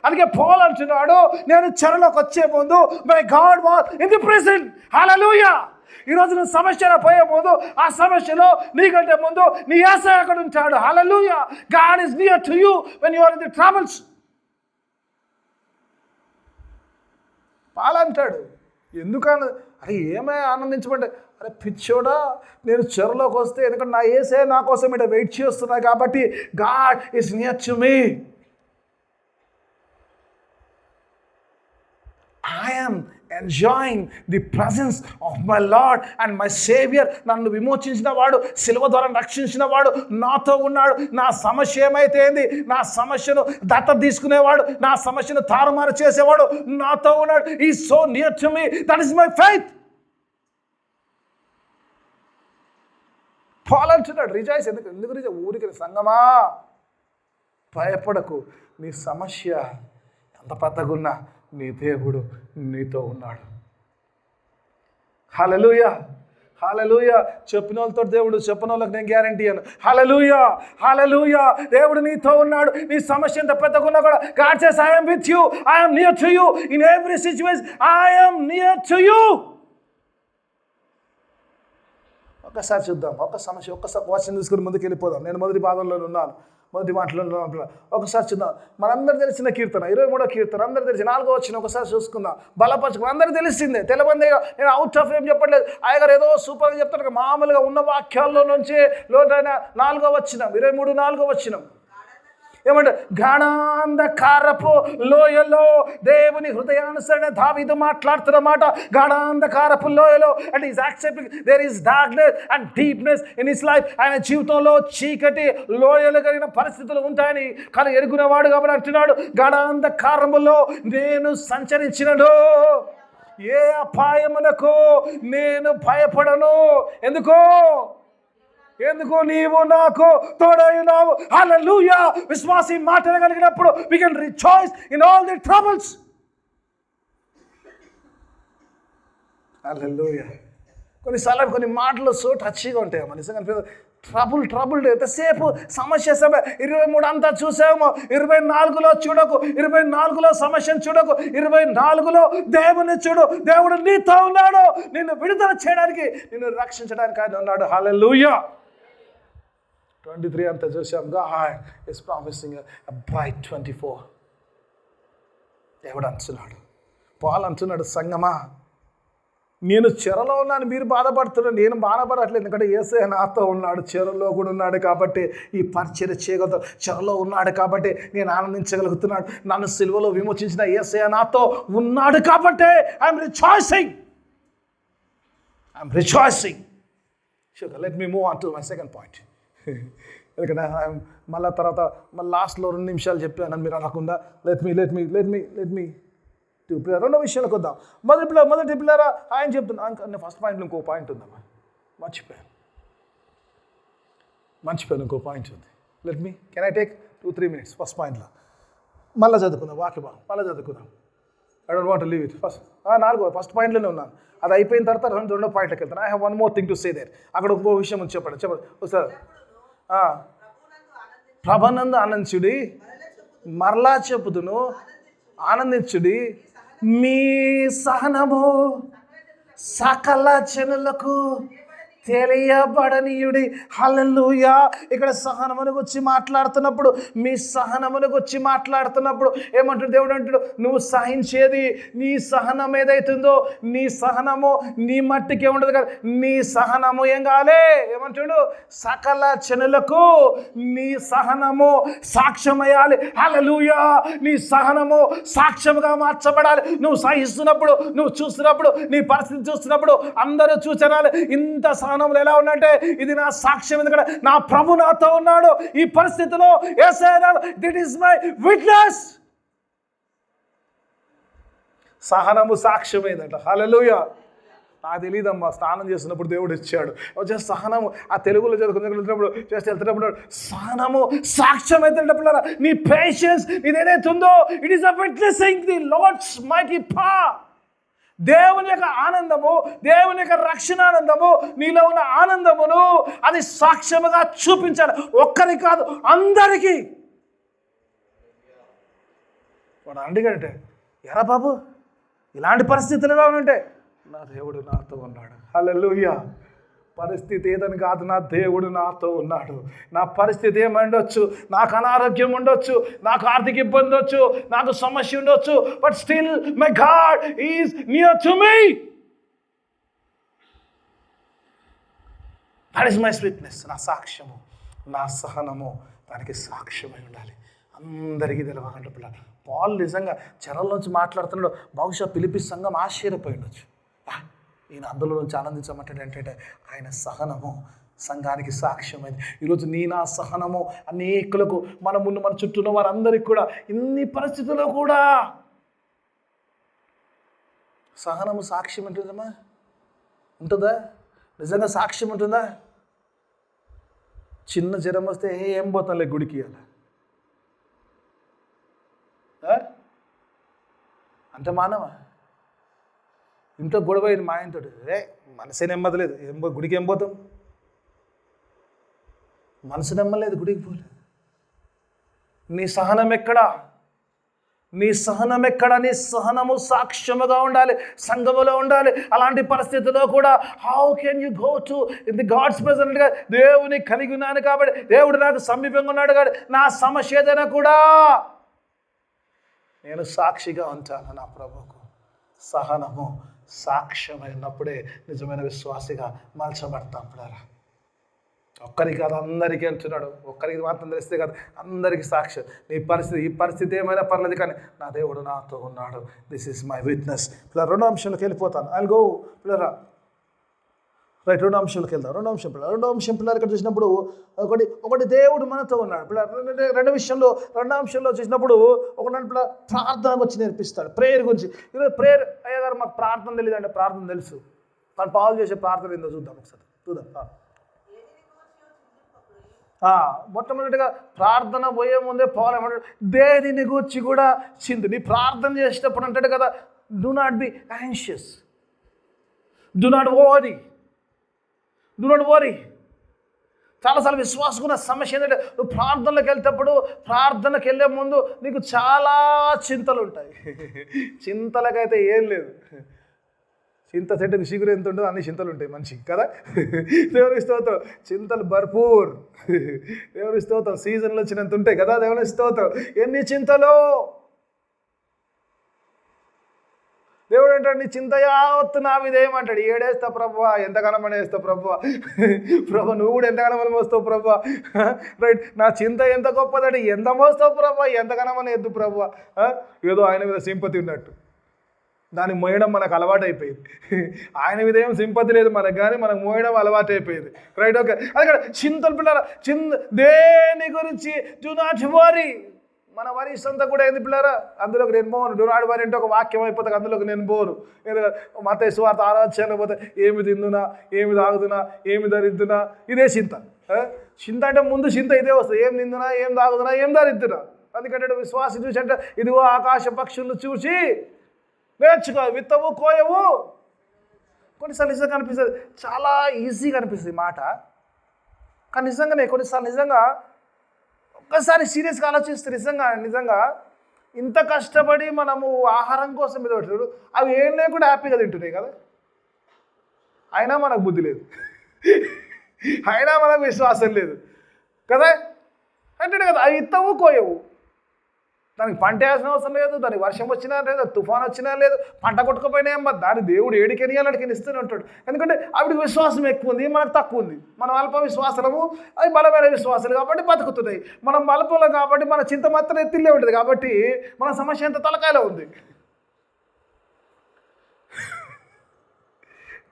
అందుకే పౌలు అంటున్నాడు, నేను చెరలోకి వచ్చే ముందు my God was in the prison. Hallelujah. ఈరోజు నువ్వు సమస్యలో పోయే ముందు, ఆ సమస్యలో నీకంటే ముందు నీ యేసయ్య అక్కడ ఉంటాడు. హల్లెలూయా. God is near to you when you are in the troubles. పాలంటాడు, ఎందుకని? అరే ఏమే ఆనందించమంటే, అరే పిచ్చోడా, నేను చెరలోకి వస్తే, ఎందుకంటే నా యేసయ్య నా కోసం ఇక్కడ వెయిట్ చేస్తున్నా కాబట్టి God is near to me. I am enjoying the presence of my Lord and my Savior. నన్ను విమోచించిన వాడు, శిలువ ద్వారా రక్షించిన వాడు నాతో ఉన్నాడు. నా సమస్య ఏమైతే ఏంది, నా సమస్యను దత్త తీసుకునేవాడు, నా సమస్యను తారుమారు చేసేవాడు నాతో ఉన్నాడు. He is so near to me. That is my faith. Paul అంటున్నాడు, రిజాయిస్. ఎందుకు రిజాయి? ఊరికి సంగమా భయపడకు, నీ సమస్య ఎంత పెద్దగున్నా నీ దేవుడు నీతో ఉన్నాడు. హల్లెలూయా. హల్లెలూయా. చెప్పిన వాళ్ళతో దేవుడు, చెప్పిన వాళ్ళకి నేను గ్యారంటీ అను. హల్లెలూయా. హల్లెలూయా. దేవుడు నీతో ఉన్నాడు. నీ సమస్య ఎంత పెద్దగున్నా కూడా God says, I am with you. I am near to you in every situation. I am near to you. ఒక్కసారి చూద్దాం, ఒక్క సమస్య, ఒక్కసారి వాచ్ తీసుకుని ముందుకు వెళ్ళిపోదాం. నేను మొదటి భాగంలో ఉన్నాను, మొదటి మాటలో ఒకసారి చూద్దాం. మనందరూ తెలిసిన కీర్తన 23వ కీర్తన, అందరూ తెలిసి 4వ వచనం ఒకసారి చూసుకుందాం. బలపరచుకుని అందరూ తెలిసిందే, తెలబందే. నేను అవుట్ ఆఫ్ ఏం చెప్పట్లేదు, ఆయగారు ఏదో సూపర్గా చెప్తాడు. మామూలుగా ఉన్న వాక్యాల్లో నుంచి లోతైన 4వ వచనం, 23 4వ వచనం ఏమంటే, గాఢాంధకారపు లోయలో దేవుని హృదయానుసరణ దావీదు మాట్లాడుతున్న మాట. గాఢాంధకారపు లోయలో అంటే is accepting there is darkness and deepness in his life. ఆయన జీవితంలో చీకటి లోయలు కలిగిన పరిస్థితులు ఉంటాయని కానీ ఎరుగునేవాడు కాబట్టి అంటున్నాడు, గాఢాంధకారములో నేను సంచరించినను ఏ అపాయమునకు నేను భయపడను. ఎందుకు నీవు నాకు తోడైనావు. హల్లెలూయా. విశ్వాసి మాటలు కలిగినప్పుడు we can rejoice in all the troubles. హల్లెలూయా. కొన్నిసార్లు కొన్ని మాటలు సో టచ్గా ఉంటాయి అమ్మ, నిజంగా. ట్రబుల్ ఎంతసేపు సమస్య 23 అంతా చూసాము, 24లో చూడకు, 24లో సమస్యను చూడకు, 24లో దేవుని చూడు. దేవుడు నీతో ఉన్నాడు, నిన్ను విడుదల చేయడానికి, నిన్ను రక్షించడానికి ఆయన ఉన్నాడు. హల్లెలూయా. 23 అంతా చూసాం. God is promising a bright 24. దేవుడు అంటున్నాడు, పాల్ అంటున్నాడు, సంగమా నేను చెరలో ఉన్నాను, మీరు బాధపడుతున్నారు, నేను బాధపడట్లేదు. ఎందుకంటే యేసయ్య నాతో ఉన్నాడు, చెరలో కూడా ఉన్నాడు కాబట్టి ఈ పరిచర్య చేయగలుగుతాడు. చెరలో ఉన్నాడు కాబట్టి నేను ఆనందించగలుగుతున్నాడు. నన్ను సిలువలో విమోచించిన యేసయ్య నాతో ఉన్నాడు కాబట్టి I'm రిచాయిసింగ్. Sure, let me move on to my second point. ఎందుకంటే మళ్ళీ తర్వాత లాస్ట్లో 2 నిమిషాలు చెప్పాను మీరు అనకుండా లెట్ మీ రెండో విషయాలకు వద్దాం. మొదటి పిల్లరా ఆయన చెప్తున్నా. ఫస్ట్ పాయింట్లో ఇంకో పాయింట్ ఉందమ్మా, మర్చిపోయాను ఇంకో పాయింట్ ఉంది. Can I take 2-3 minutes? First పాయింట్లో మళ్ళీ చదువుకుందాం, వాక్య భాగం మళ్ళీ చదువుకుందాం. I don't want to leave it. First పాయింట్లోనే ఉన్నాను, అది అయిపోయిన తర్వాత రెండో పాయింట్లోకి వెళ్తాను. I have one more thing to say there. అక్కడ ఇంకో విషయం ఉంది, చెప్పండి ఒకసారి. ప్రభనందు ఆనందించుడి, మరలా చెప్పుదును ఆనందించుడి, మీ సహనము సకల జనులకు తెలియబడనీయుడి. హల్లెలూయా. ఇక్కడ సహనమును గురించి మాట్లాడుతున్నప్పుడు, మీ సహనమును గురించి మాట్లాడుతున్నప్పుడు ఏమంటాడు దేవుడు? అంటాడు, నువ్వు సహించేది, నీ సహనం ఏదైతుందో, నీ సహనము నీ మట్టికే ఉండదు కదా, నీ సహనము ఏం కావాలి? ఏమంటాడు? సకల జనులకు నీ సహనము సాక్ష్యమయ్యాలి. హల్లెలూయా. నీ సహనము సాక్ష్యముగా మార్చబడాలి. నువ్వు సహిస్తున్నప్పుడు, నువ్వు చూస్తున్నప్పుడు, నీ పరిస్థితి చూస్తున్నప్పుడు అందరూ చూచనాలి, ఇంత సహనంలో ఎలా ఉన్నట్టే ఇది నా సాక్ష్యం, ఎందుకంటే నా ప్రభు నాతో ఉన్నాడు ఈ పరిస్థితిలో. దిట్ ఈస్ మై విట్నెస్. సహనము సాక్ష్యమైందంట. హల్లెలూయా. నాకు తెలియదమ్మా, స్నానం చేస్తున్నప్పుడు దేవుడు ఇచ్చాడు జస్ట్ సహనము. ఆ తెలుగులో చదువుకున్నప్పుడు జస్ట్ వెళ్తున్నప్పుడు సహనము సాక్ష్యం అవుతున్నప్పుడు నీ పేషెన్స్ ఇదేదైతే ఉందో, it is a witnessing the Lord's mighty power. దేవుని యొక్క ఆనందము, దేవుని యొక్క రక్షణ ఆనందము, నీలో ఉన్న ఆనందమును అది సాక్ష్యముగా చూపించాలి. ఒక్కరికి కాదు, అందరికీ. వాడు అడిగాడంటే, ఎరా బాబు ఇలాంటి పరిస్థితులు ఎలా ఉంటే, నా దేవుడు నాతో ఉన్నాడు. హల్లెలూయా. పరిస్థితి ఏదని కాదు, నా దేవుడు నాతో ఉన్నాడు. నా పరిస్థితి ఏమండొచ్చు, నాకు అనారోగ్యం ఉండొచ్చు, నాకు ఆర్థిక ఇబ్బంది ఉండొచ్చు, నాకు సమస్య ఉండొచ్చు, but still my God is near to me. That is my witness. నా సాక్ష్యము, నా సహనము దానికి సాక్ష్యమై ఉండాలి. అందరికీ తెలవాలంటే పిల్లలు. పాల్ నిజంగా చెరలోంచి మాట్లాడుతున్నాడు. బహుశా ఫిలిప్పీ సంఘం ఆశ్చర్యపోయి ఉండొచ్చు. ఈయన అందులో నుంచి ఆనందించమంటాడు ఏంటంటే ఆయన సహనము సంఘానికి సాక్ష్యమైంది. ఈరోజు నా సహనము అనేకులకు, మన ముందు మన చుట్టూ ఉన్న వారందరికీ కూడా ఇన్ని పరిస్థితుల్లో కూడా సహనము సాక్ష్యం ఉంటుందమ్మా. ఉంటుందా? నిజంగా సాక్ష్యం ఉంటుందా? చిన్న జ్వరం వస్తే ఏం పోతాంలే గుడికి అలా అంటే మానవా? ఇంట్లో గొడవ అయింది మా ఆయనతోటి, మనసే నెమ్మదలేదు, గుడికి ఏం పోతాం? మనసు నెమ్మలేదు, గుడికి పోలేదు. నీ సహనం ఎక్కడా? నీ సహనం ఎక్కడ? నీ సహనము సాక్ష్యముగా ఉండాలి, సంఘములో ఉండాలి. అలాంటి పరిస్థితిలో కూడా how can you go to in the God's ప్రెజెంట్గా దేవుని కలిగి ఉన్నాను కాబట్టి, దేవుడు నాకు సమీపంగా ఉన్నాడు కాబట్టి నా సమస్య ఏదైనా కూడా నేను సాక్షిగా ఉంటాను నా ప్రభువుకు. సహనము సాక్ష్యమైనప్పుడే నిజమైన విశ్వాసిగా మలచబడతాం. పిల్లరా, ఒక్కరికి కాదు అందరికీ అంటున్నాడు. ఒక్కరికి మాత్రం తెలిస్తే కాదు, అందరికీ సాక్ష్యం. నీ పరిస్థితి, ఈ పరిస్థితి ఏమైనా పర్లేదు కానీ నా దేవుడు నాతో ఉన్నాడు. This is my witness. పిల్లలు రెండో అంశంలోకి వెళ్ళిపోతాను. ఐల్ గో పిల్లరా. రైట్, రెండో అంశంలోకి వెళ్దాం. రెండో అంశం పిల్లలు ఇక్కడ చూసినప్పుడు ఒకటి దేవుడు మనతో ఉన్నాడు. పిల్లలు రెండో అంశంలో చూసినప్పుడు పిల్ల ప్రార్థన గురించి నేర్పిస్తాడు, ప్రేయర్ గురించి. ఈరోజు ప్రేయర్ అయ్యగారు మాకు ప్రార్థన తెలియదు అంటే ప్రార్థన తెలుసు. తను పాలు చేసే ప్రార్థన ఏందో చూద్దాం ఒకసారి. మొట్టమొదటిగా ప్రార్థన పోయే ముందే పౌలు ఏమంటాడు? దేనిని గూర్చి కూడా చిందు. నీ ప్రార్థన చేసేటప్పుడు అంటాడు కదా, do not be anxious, do not worry. చాలాసార్లు విశ్వాసకున్న సమస్య ఏంటంటే, నువ్వు ప్రార్థనలకు వెళ్తేప్పుడు, ప్రార్థనకు వెళ్ళే ముందు నీకు చాలా చింతలు ఉంటాయి. చింతలకైతే ఏం లేదు. చింత చెట్టుకు చిగురు ఎంత ఉంటుందో అన్ని చింతలు ఉంటాయి మనిషికి కదా. దేవుని స్తోత్రం. చింతలు భర్పూర్. దేవుని స్తోత్రం. సీజన్లో వచ్చినంత ఉంటాయి కదా. దేవుని స్తోత్రం. ఎన్ని చింతలు! దేవుడు అంటాడు, నీ చింత యావత్తు నా విధేయమంటాడు. ఏడేస్తా ప్రభువా, ఎంతగానమని వేస్తావు ప్రభువా. నువ్వు కూడా ఎంతగానమని మోస్తావు ప్రభువా. రైట్, నా చింత ఎంత గొప్పదండి, ఎంత మోస్తావు ప్రభువా, ఎంతగానమని ఎద్దు ప్రభువా. ఏదో ఆయన మీద సింపతి ఉన్నట్టు దాన్ని మోయడం మనకు అలవాటు అయిపోయింది. ఆయన మీద ఏం సింపతి లేదు మనకు, కానీ మనకు మోయడం అలవాటు అయిపోయింది. Right, okay. అది ఇక్కడ చింతలు పిల్లరా. దేని గురించి డూ నాట్ వరీ. మన వరీస్ అంతా కూడా ఏంది పిల్లరా? అందులోకి నేను పోను. డూ నాట్ వరీ అంటే ఒక వాక్యం అయిపోతుంది, అందులోకి నేను పోను. ఎందుకంటే మత్తయి సువార్త 6వ అధ్యాయంలో పోతే ఏమి తిందునా, ఏమి తాగుతున్నా, ఏమి ధరిద్దునా, ఇదే చింత. చింత అంటే ముందు చింత ఇదే వస్తుంది. ఏం తిందునా, ఏం తాగుతున్నా, ఏం ధరిద్దునా. అందుకంటే విశ్వాసం చూసి అంటే ఇదిగో ఆకాశ పక్షులను చూసి నేర్చుకో, విత్తవు కోయవు. కొన్నిసార్లు నిజంగా అనిపిస్తుంది, చాలా ఈజీగా అనిపిస్తుంది మాట, కానీ నిజంగానే కొన్నిసార్లు నిజంగా ఒక్కసారి సీరియస్గా ఆలోచిస్తే నిజంగా ఇంత కష్టపడి మనము ఆహారం కోసం మీద పెట్టాడు, అవి ఏం లేకుండా హ్యాపీగా తింటున్నాయి కదా. అయినా మనకు బుద్ధి లేదు, అయినా మనకు విశ్వాసం లేదు కదా. అంటే కదా, అవి ఇత్తవు కోయవు. దానికి పంట వేసిన అవసరం లేదు, దానికి వర్షం వచ్చినా లేదు, తుఫాన్ వచ్చినా లేదు, పంట కొట్టుకుపోయినా ఏం దాని దేవుడు ఏడికెనియాలడికి ఇస్తూనే ఉంటాడు. ఎందుకంటే ఆవిడికి విశ్వాసం ఎక్కువ ఉంది, మనకు తక్కువ ఉంది. మనం అల్ప విశ్వాసము, అవి బలమైన విశ్వాసాలు కాబట్టి బతుకుతున్నాయి. మనం బలపలం కాబట్టి మన చింత మాత్రం ఎత్తిల్లే ఉంటుంది కాబట్టి మన సమస్య ఎంత తలకాయలో ఉంది.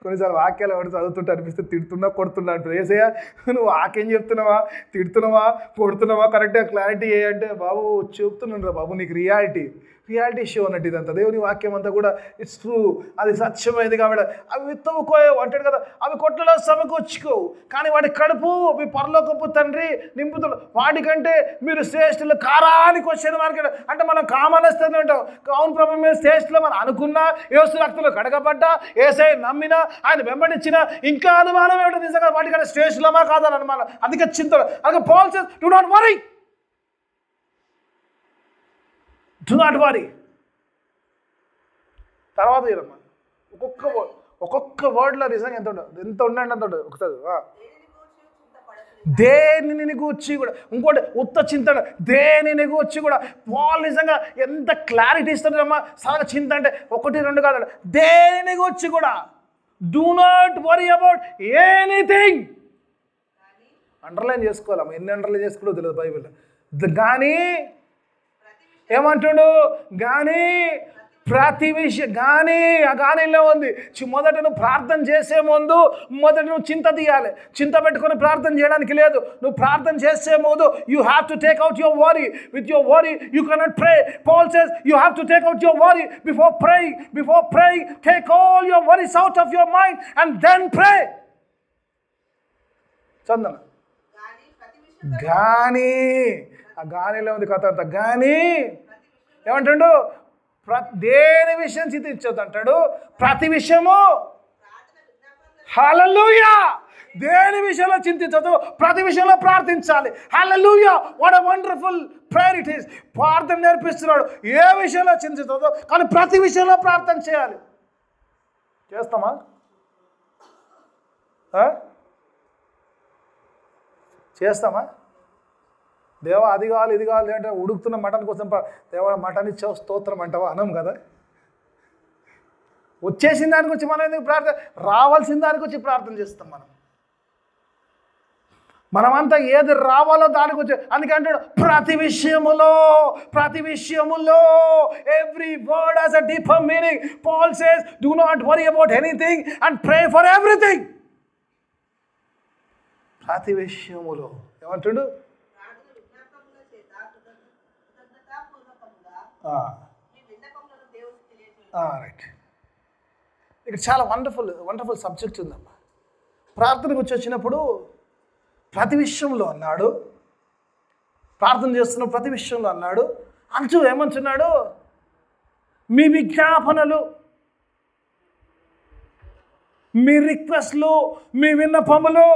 కొన్నిసార్లు వాక్యాలు ఎవరు చదువుతుంటే అనిపిస్తే తిడుతున్నా కొడుతున్నా అంటారు. ఏసయ్య నువ్వు వాక్యం చెప్తున్నావా, తిడుతున్నావా, కొడుతున్నావా, కరెక్ట్గా క్లారిటీ ఏ అంటే, బాబు చెప్తున్నాను రా బాబు, నీకు రియాలిటీ షో అన్నట్టు ఇదంతా. దేవుని వాక్యం అంతా కూడా ఇట్స్ ట్రూ, అది సత్యమైంది కాబట్టి. అవి విత్తవుకోయవు అంటాడు కదా, అవి కొట్టలో సమకూర్చుకోవు, కానీ వాడి కడుపు మీ పరలోకపు తండ్రి నింపుతాడు. వాటికంటే మీరు శ్రేష్ఠులు కారానికి వచ్చేది మార్కెట్ అంటే మనం కామనస్తుంది అంటాం. అవును ప్రభు, మేము శ్రేష్ఠులు మనం అనుకున్నా, యేసు రక్తంలో కడగబడ్డా, యేసయ్య నమ్మినా, ఆయన వెంబడించినా ఇంకా అనుమానం ఏమిటో నిజంగా వాటికంటే శ్రేష్ఠులమా కాదని అనుమానం. అందుకే చింతలు. అందుకే Paul says do not worry, do not worry. తర్వాత ఒక్కొక్క వర్డ్లో నిజంగా ఎంత ఉండండి అంత ఉంటుంది. ఒకసారి దేనిని గూర్చి కూడా, ఇంకోటి ఉత్త చింత, దేనిని గూర్చి కూడా. వాళ్ళు నిజంగా ఎంత క్లారిటీ ఇస్తారమ్మా. సగ చింత అంటే 1, 2 కాదండి, దేనిని గూర్చి కూడా. Do not worry about anything. Underline చేసుకోవాలమ్మా, ఎన్ని అండర్లైన్ చేసుకోవడం తెలియదు బైబిల్లో. కానీ ఏమంటాడు? కానీ ప్రతి విషయం, కానీ ఆ గానిలో ఉంది. మొదట నువ్వు ప్రార్థన చేసే ముందు మొదట నువ్వు చింత తీయాలి. చింత పెట్టుకొని ప్రార్థన చేయడానికి లేదు. నువ్వు ప్రార్థన చేసే ముందు you have to take out your worry. With your worry you cannot pray. Paul says you have to take out your worry before praying. Take all your worries out of your mind and then pray. చందన కానీ ఆ గానిలో ఉంది కథ అంతా. కానీ ఏమంటాడు? దేని విషయం చింతించొద్దు అంటాడు, ప్రతి విషయము. హల్లెలూయా. దేని విషయంలో చింతించదు, ప్రతి విషయంలో ప్రార్థించాలి. Hallelujah, what a wonderful prayer it is. ప్రార్థన నేర్పిస్తున్నాడు. ఏ విషయంలో చింతించదు, కానీ ప్రతి విషయంలో ప్రార్థన చేయాలి. చేస్తామా? చేస్తామా? దేవా అది కావాలి ఇది కావాలి అంటే ఉడుకుతున్న మటన్ కోసం దేవా మటన్ ఇచ్చావు స్తోత్రం అంటావా? అనం కదా. వచ్చేసిన దానికి వచ్చి మనం ఎందుకు ప్రార్థన, రావాల్సిన దానికి వచ్చి ప్రార్థన చేస్తాం. మనమంతా ఏది రావాలో దానికి వచ్చి, అందుకే అంటాడు ప్రతి విషయములో every word has a deeper meaning. Paul says do not worry about anything and pray for everything. ప్రతి విషయములో ఏమంటాడు? రైట్. ఇక్కడ చాలా వండర్ఫుల్ సబ్జెక్ట్ ఉందమ్మా. ప్రార్థన గురించి వచ్చినప్పుడు ప్రతి విషయంలో అన్నాడు, ప్రార్థన చేస్తున్న ప్రతి విషయంలో అన్నాడు. అంచు ఏమంటున్నాడు? మీ విజ్ఞాపనలు, మీ రిక్వెస్ట్లు, మీ విన్నపములు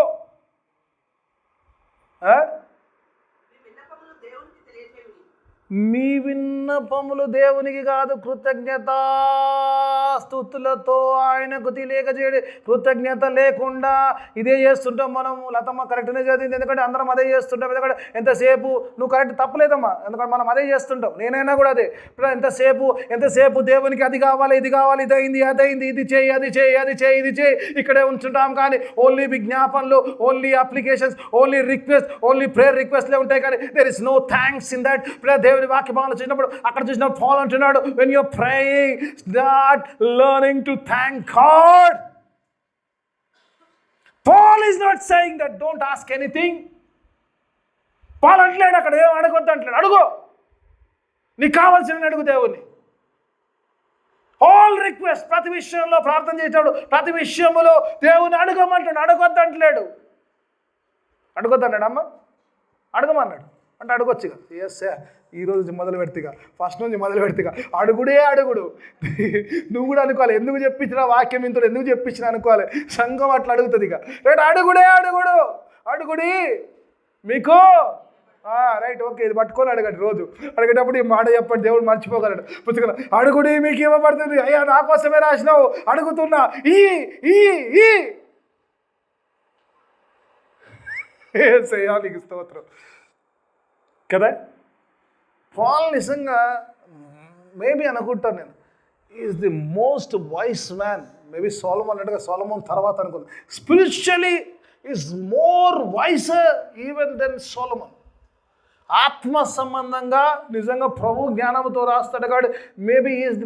మీ విన్నపములు దేవునికి కాదు, కృతజ్ఞతాస్తుతులతో ఆయనకు తెలియజేయడు. కృతజ్ఞత లేకుండా ఇదే చేస్తుంటాం మనం. లతమ్మ కరెక్ట్నే చదివింది, ఎందుకంటే అందరం అదే చేస్తుంటాం. ఎందుకంటే ఎంతసేపు నువ్వు కరెక్ట్ తప్పలేదమ్మా, ఎందుకంటే మనం అదే చేస్తుంటాం. నేనైనా కూడా అదే. ఇప్పుడు ఎంతసేపు దేవునికి అది కావాలి ఇది కావాలి, అదైంది ఇది చేయి అది చేయి ఇది చేయి ఇక్కడే ఉంచుంటాం. కానీ ఓన్లీ విజ్ఞాపనలు, only applications, only request, only prayer రిక్వెస్ట్లే ఉంటాయి. కానీ there is no thanks in that. దేవుని వాక్యభాగంలో చూసినప్పుడు అక్కడ చూసినప్పుడు పాల్ అంటున్నాడు, when you're praying start learning to thank God. Paul is not saying that don't ask anything. Paul అంటలేడు అక్కడ ఏం అడగొద్దు అంటలేడు. అడుగు, నీకు కావాల్సిన అడుగు దేవుణ్ణి. ఆల్ రిక్వెస్ట్, ప్రతి విషయంలో ప్రార్థన చేసేవాడు ప్రతి విషయంలో దేవుని అడగమంటాడు. అడగొద్దు అంటలేడు. అడగొద్దు అన్నాడు అమ్మ, అడగమన్నాడు అంటే అడగొచ్చుగా. ఎస్, ఈరోజు మొదలు పెడితేగా, ఫస్ట్ నుంచి మొదలు పెడితేగా అడుగుడు. నువ్వు కూడా అనుకోవాలి, ఎందుకు చెప్పించిన వాక్యం ఇంత ఎందుకు చెప్పించిన అనుకోవాలి. సంఘం అట్లా అడుగుతుంది. ఇక రైట్, అడుగుడి మీకు రైట్ ఓకే, ఇది పట్టుకొని అడగండి. రోజు అడిగేటప్పుడు ఈ మాట చెప్పండి, దేవుడు మర్చిపోగలడు. పుస్తకం అడుగుడి మీకు ఇవ్వబడుతుంది. అయ్యా నా కోసమే రాసినావు, అడుగుతున్నా ఈ నీకు స్తోత్రం కదా. పాల్ నిజంగా మేబీ అనుకుంటాను నేను, is the most wise man. Maybe Solomon అన్నట్టుగా, సోలమన్ తర్వాత అనుకుంటాను. Spiritually is more wiser even than Solomon. ఆత్మ సంబంధంగా నిజంగా ప్రభు జ్ఞానంతో రాస్తాడు కాబట్టి మేబీ ఈజ్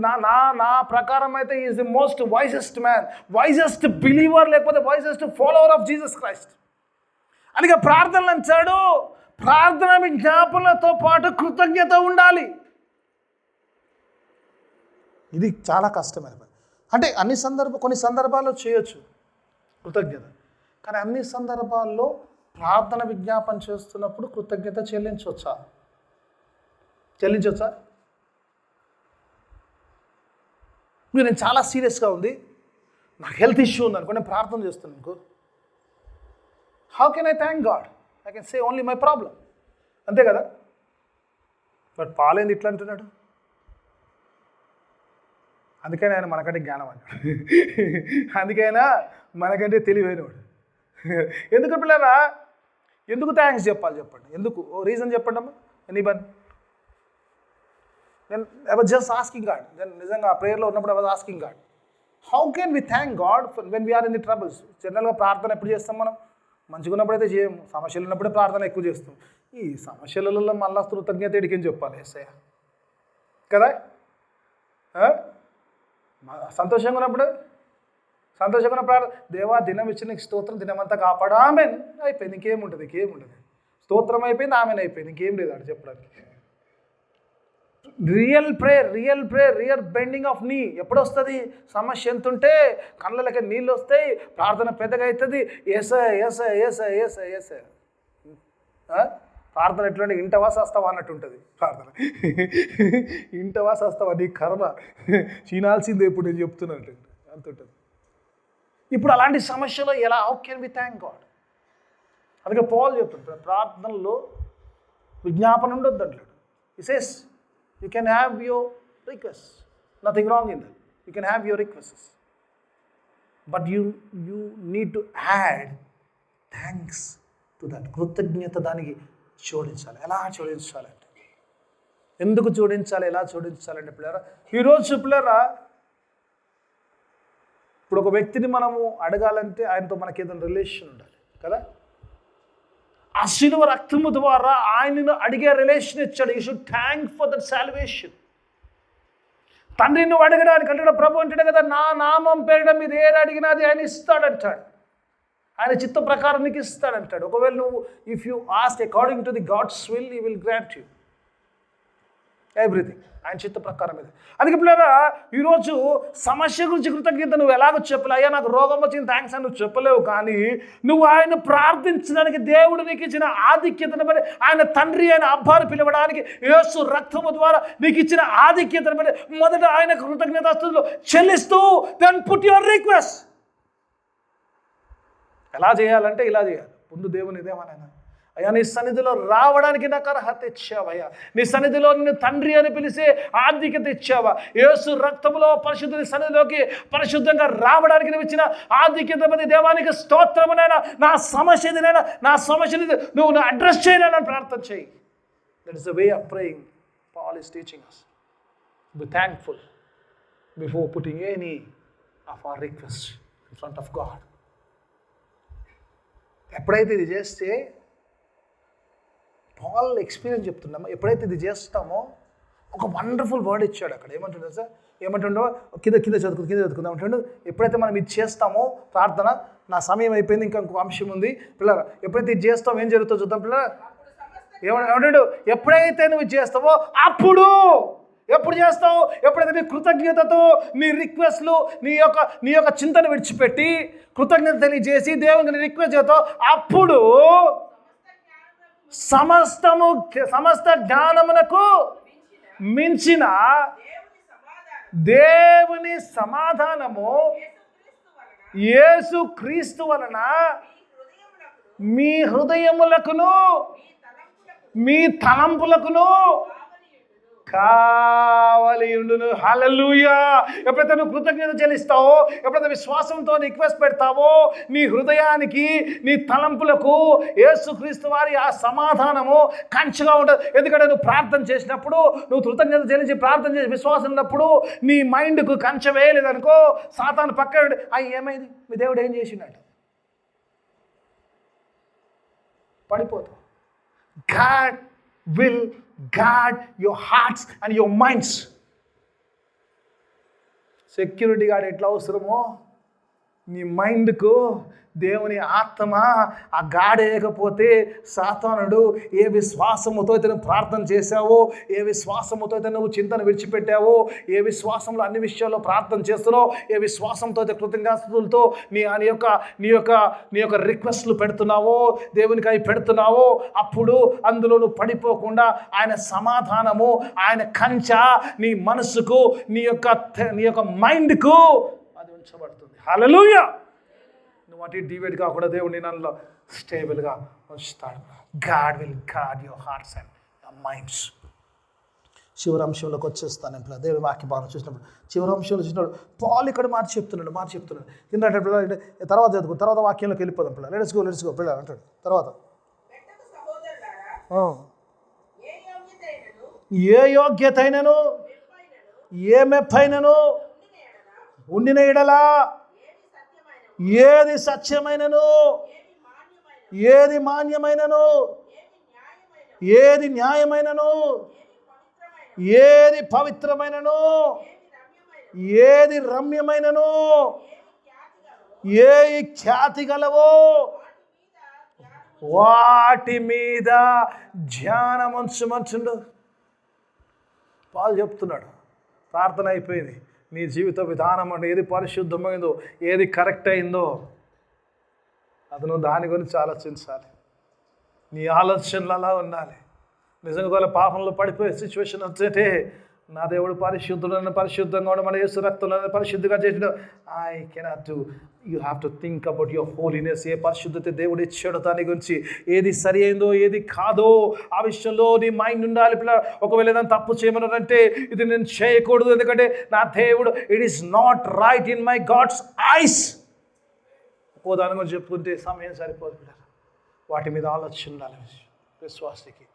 నా ప్రకారం అయితే is the most wisest man, wisest believer, లేకపోతే wisest follower of Jesus Christ. అందుకే ప్రార్థనలు అంచాడు, ప్రార్థన విజ్ఞాపనలతో పాటు కృతజ్ఞత ఉండాలి. ఇది చాలా కష్టమైన పని. అంటే కొన్ని సందర్భాల్లో చేయొచ్చు కృతజ్ఞత, కానీ అన్ని సందర్భాల్లో ప్రార్థన విజ్ఞాపన చేస్తున్నప్పుడు కృతజ్ఞత చెల్లించవచ్చా? మీరు నేను చాలా సీరియస్గా ఉంది, నాకు హెల్త్ ఇష్యూ ఉంది అనుకో, నేను ప్రార్థన చేస్తున్నాను అనుకో, how can I thank God? I can say only my problem, అంతే కదా. బట్ పాలేంది ఇట్లా అంటున్నాడు? అందుకని ఆయన మనకంటే జ్ఞానం అన్నాడు. అందుకైనా మనకంటే తెలివైనవాడు. ఎందుకు పిల్లరా, ఎందుకు థ్యాంక్స్ చెప్పాలి చెప్పండి? ఎందుకు? ఓ రీజన్ చెప్పండి అమ్మా. ఎనీబన్? నేను I was just asking God. నేను నిజంగా ఆ ప్రేయర్లో ఉన్నప్పుడు I was asking God, how can we thank God when we are in the troubles? జనరల్గా ప్రార్థన ఎప్పుడు చేస్తాం మనం? మంచిగా ఉన్నప్పుడైతే చేయము, సమస్యలు ఉన్నప్పుడే ప్రార్థన ఎక్కువ చేస్తాం. ఈ సమస్యలలో మళ్ళా కృతజ్ఞత ఎడికేం చెప్పాలి ఎస్ఐ కదా. సంతోషంగా ఉన్నప్పుడు ప్రార్థన, దేవా దినం ఇచ్చిన నీకు స్తోత్రం, దినమంతా కాపాడు, ఆమెన్ అయిపోయింది. ఇంకేముంటుంది? స్తోత్రం అయిపోయింది, ఆమెన్ అయిపోయింది, ఇంకేం లేదు అక్కడ చెప్పడానికి. Real prayer, real bending of నీ ఎప్పుడు వస్తుంది? సమస్య ఎంత ఉంటే కళ్ళకి నీళ్ళు వస్తాయి, ప్రార్థన పెద్దగా అవుతుంది. ఏసే ప్రార్థన ఎట్లంటే ఇంటవా సస్తావా అన్నట్టు ఉంటుంది ప్రార్థన. ఇంటవా సస్తావా, నీ కర్మ చీనాల్సిందే ఇప్పుడు నేను చెప్తున్నాను అంత ఉంటుంది. ఇప్పుడు అలాంటి సమస్యలో ఎలా, how can we thank God? అందుకే పౌలు చెప్తాడు ప్రార్థనలో విజ్ఞాపన ఉండొద్దు అంటాడు. He says you can have your requests, nothing wrong in that, you can have your requests, but you need to add thanks to that. కృతజ్ఞత దానికి జోడించాలి. ఎలా జోడించాలంటే, ఎందుకు జోడించాలి, ఎలా జోడించాలంటే పిల్లరా, ఈరోజు పిల్లరా ఇప్పుడు ఒక వ్యక్తిని మనము అడగాలంటే ఆయనతో మనకి ఏదైనా రిలేషన్ ఉండాలి కదా. ఆ శిలువ రక్తము ద్వారా ఆయనను అడిగే రిలేషన్ ఇచ్చాడు. You should thank for that salvation. తండ్రి నువ్వు అడగడానికి అంటే ప్రభు అంటాడు కదా, నా నామం పేరిట మీరు ఏది అడిగినది ఆయన ఇస్తాడంటాడు. ఆయన చిత్త ప్రకారం నీకు ఇస్తాడంటాడు. ఒకవేళ నువ్వు if you ask according to the God's will, he will grant you everything. ఆయన చిత్త ప్రకారం ఇది. అందుకే పిల్లరా ఈరోజు సమస్య గురించి కృతజ్ఞత నువ్వు ఎలాగో చెప్పలే. అయ్యా నాకు రోగం వచ్చింది థ్యాంక్స్ అని నువ్వు చెప్పలేవు. కానీ నువ్వు ఆయన ప్రార్థించడానికి దేవుడు నీకు ఇచ్చిన ఆధిక్యతను బట్టి, ఆయన తండ్రి అయిన అబ్బాను పిలవడానికి యేసు రక్తము ద్వారా నీకు ఇచ్చిన ఆధిక్యతను బట్టి మొదట ఆయన కృతజ్ఞతాస్తుతులు చెల్లిస్తూ దెన్ పుట్ యువర్ రిక్వెస్ట్. ఎలా చేయాలంటే ఇలా చేయాలి. ముందు దేవుని ఇదేమనైనా, అయ్యా నీ సన్నిధిలో రావడానికి నాకు అర్హత ఇచ్చావయ్యా, నీ సన్నిధిలో నిన్ను తండ్రి అని పిలిచే ఆధిక్యత ఇచ్చావా, యేసు రక్తములో పరిశుద్ధుని సన్నిధిలోకి పరిశుద్ధంగా రావడానికి నువ్వు ఇచ్చిన ఆధిక్యత బట్టి దేవానికి స్తోత్రమునైనా, నా సమస్యనైనా నా సమస్యని నువ్వు అడ్రస్ చేయనని ప్రార్థన చేయి. That is the way of praying. Paul is teaching us. Be thankful before putting any of our requests in front of God. ఎప్పుడైతే ఇది చేస్తే, పాల్ ఎక్స్పీరియన్స్ చెప్తున్నామో, ఎప్పుడైతే ఇది చేస్తామో ఒక వండర్ఫుల్ వర్డ్ ఇచ్చాడు అక్కడ. ఏమంటుండో సార్, ఏమంటుండో కింద చదువుకుందాం అంటుండో. ఎప్పుడైతే మనం ఇది చేస్తామో ప్రార్థన, నా సమయం అయిపోయింది, ఇంకా ఇంకో అంశం ఉంది పిల్లల. ఎప్పుడైతే ఇది చేస్తామో ఏం జరుగుతుందో చూద్దాం పిల్లల. ఏమంటాడు, ఎప్పుడైతే నువ్వు చేస్తావో అప్పుడు. ఎప్పుడు చేస్తావు? ఎప్పుడైతే నీ కృతజ్ఞతతో నీ రిక్వెస్ట్లు, నీ యొక్క చింతను విడిచిపెట్టి కృతజ్ఞత తెలియజేసి దేవునికి రిక్వెస్ట్ చేస్తావు, అప్పుడు సమస్త జ్ఞానమునకు మించిన దేవుని సమాధానము యేసు క్రీస్తు వలన మీ హృదయములకును మీ తలంపులకును కావలియుండును. హల్లెలూయా. ఎప్పుడైతే నువ్వు కృతజ్ఞత చెల్లిస్తావో, ఎప్పుడైతే విశ్వాసంతో రిక్వెస్ట్ పెడతావో, నీ హృదయానికి నీ తలంపులకు యేసుక్రీస్తు వారి ఆ సమాధానము కంచెగా ఉంటుంది. ఎందుకంటే నువ్వు ప్రార్థన చేసినప్పుడు, నువ్వు కృతజ్ఞత చెల్లించి ప్రార్థన చేసి విశ్వాసం ఉన్నప్పుడు నీ మైండ్కు కంచె వేయలేదనుకో, సాతాను పక్కన ఏమైంది, మీ దేవుడు ఏం చేసినట్టు పడిపోతావు. God will guard your hearts and your minds. Security guard ఎట్లా అవసరమో నీ మైండ్కు దేవుని ఆత్మ ఆ గాడేయకపోతే సాతానుడు ఏ విశ్వాసముతో అయితే నువ్వు ప్రార్థన చేశావో, ఏ విశ్వాసముతో అయితే నువ్వు చింతను విడిచిపెట్టావో, ఏ విశ్వాసంలో అన్ని విషయాల్లో ప్రార్థన చేస్తున్నావు, ఏ విశ్వాసంతో అయితే కృతజ్ఞతలతో నీ యొక్క రిక్వెస్ట్లు పెడుతున్నావో, దేవునికి అవి పెడుతున్నావో, అప్పుడు అందులో నువ్వు పడిపోకుండా ఆయన సమాధానము, ఆయన కంచె నీ మనసుకు, నీ యొక్క మైండ్కు అది ఉంచబడుతుంది. హల్లెలూయా. నువ్వు అటు డివైడ్ కాకుండా దేవుడిని నన్ను స్టేబుల్గా ఉంచుతాడు. God will guard your hearts and your minds. చివరంశంలోకి వచ్చేస్తాను ఇప్పుడు దేవుని వాక్య భాగం చూసినప్పుడు. చివరంశంలో చూసినప్పుడు పాల్ ఇక్కడ మాట చెప్తున్నాడు. ఎందుకంటే తర్వాత చదువుకో, తర్వాత వాక్యంలోకి వెళ్ళిపోదాం పిల్లలు. లెట్స్ గో పిల్లలు అంటాడు. తర్వాత ఏ యోగ్యత అయినను ఏ మెప్పైనను ఉండిన ఎడలా, ఏది సత్యమైనను, ఏది మాన్యమైనను, ఏది న్యాయమైనను, ఏది పవిత్రమైనను, ఏది రమ్యమైనను, ఏ ఖ్యాతి గలవో వాటి మీద ధ్యానముంచమంచుండు. పాలు చెప్తున్నాడు. ప్రార్థన అయిపోయింది. నీ జీవిత విధానం అంటే ఏది పరిశుద్ధమైందో, ఏది కరెక్ట్ అయిందో అది నువ్వు దాని గురించి ఆలోచించాలి. నీ ఆలోచనలు అలా ఉండాలి. నిజంగా పాపంలో పడిపోయే సిచ్యువేషన్ వచ్చేటే నా దేవుడు పరిశుద్ధులను పరిశుద్ధంగా ఉన్న మన యేసు రక్తంలో పరిశుద్ధిగా చేసిన I cannot do. You have to think about your holiness. ఏ పరిశుద్ధత దేవుడు ఇచ్చాడు దాని గురించి, ఏది సరి అయిందో ఏది కాదో ఆ విషయంలో నీ మైండ్ ఉండాలి. పిల్ల ఒకవేళ ఏదైనా తప్పు చేయమన్నారంటే ఇది నేను చేయకూడదు, ఎందుకంటే నా దేవుడు it is not right in my God's eyes. ఒక్కో దాని గురించి చెప్పుకుంటే సమయం సరిపోదు పిల్లలు. వాటి మీద ఆలోచన ఉండాలి విశ్వాసికి.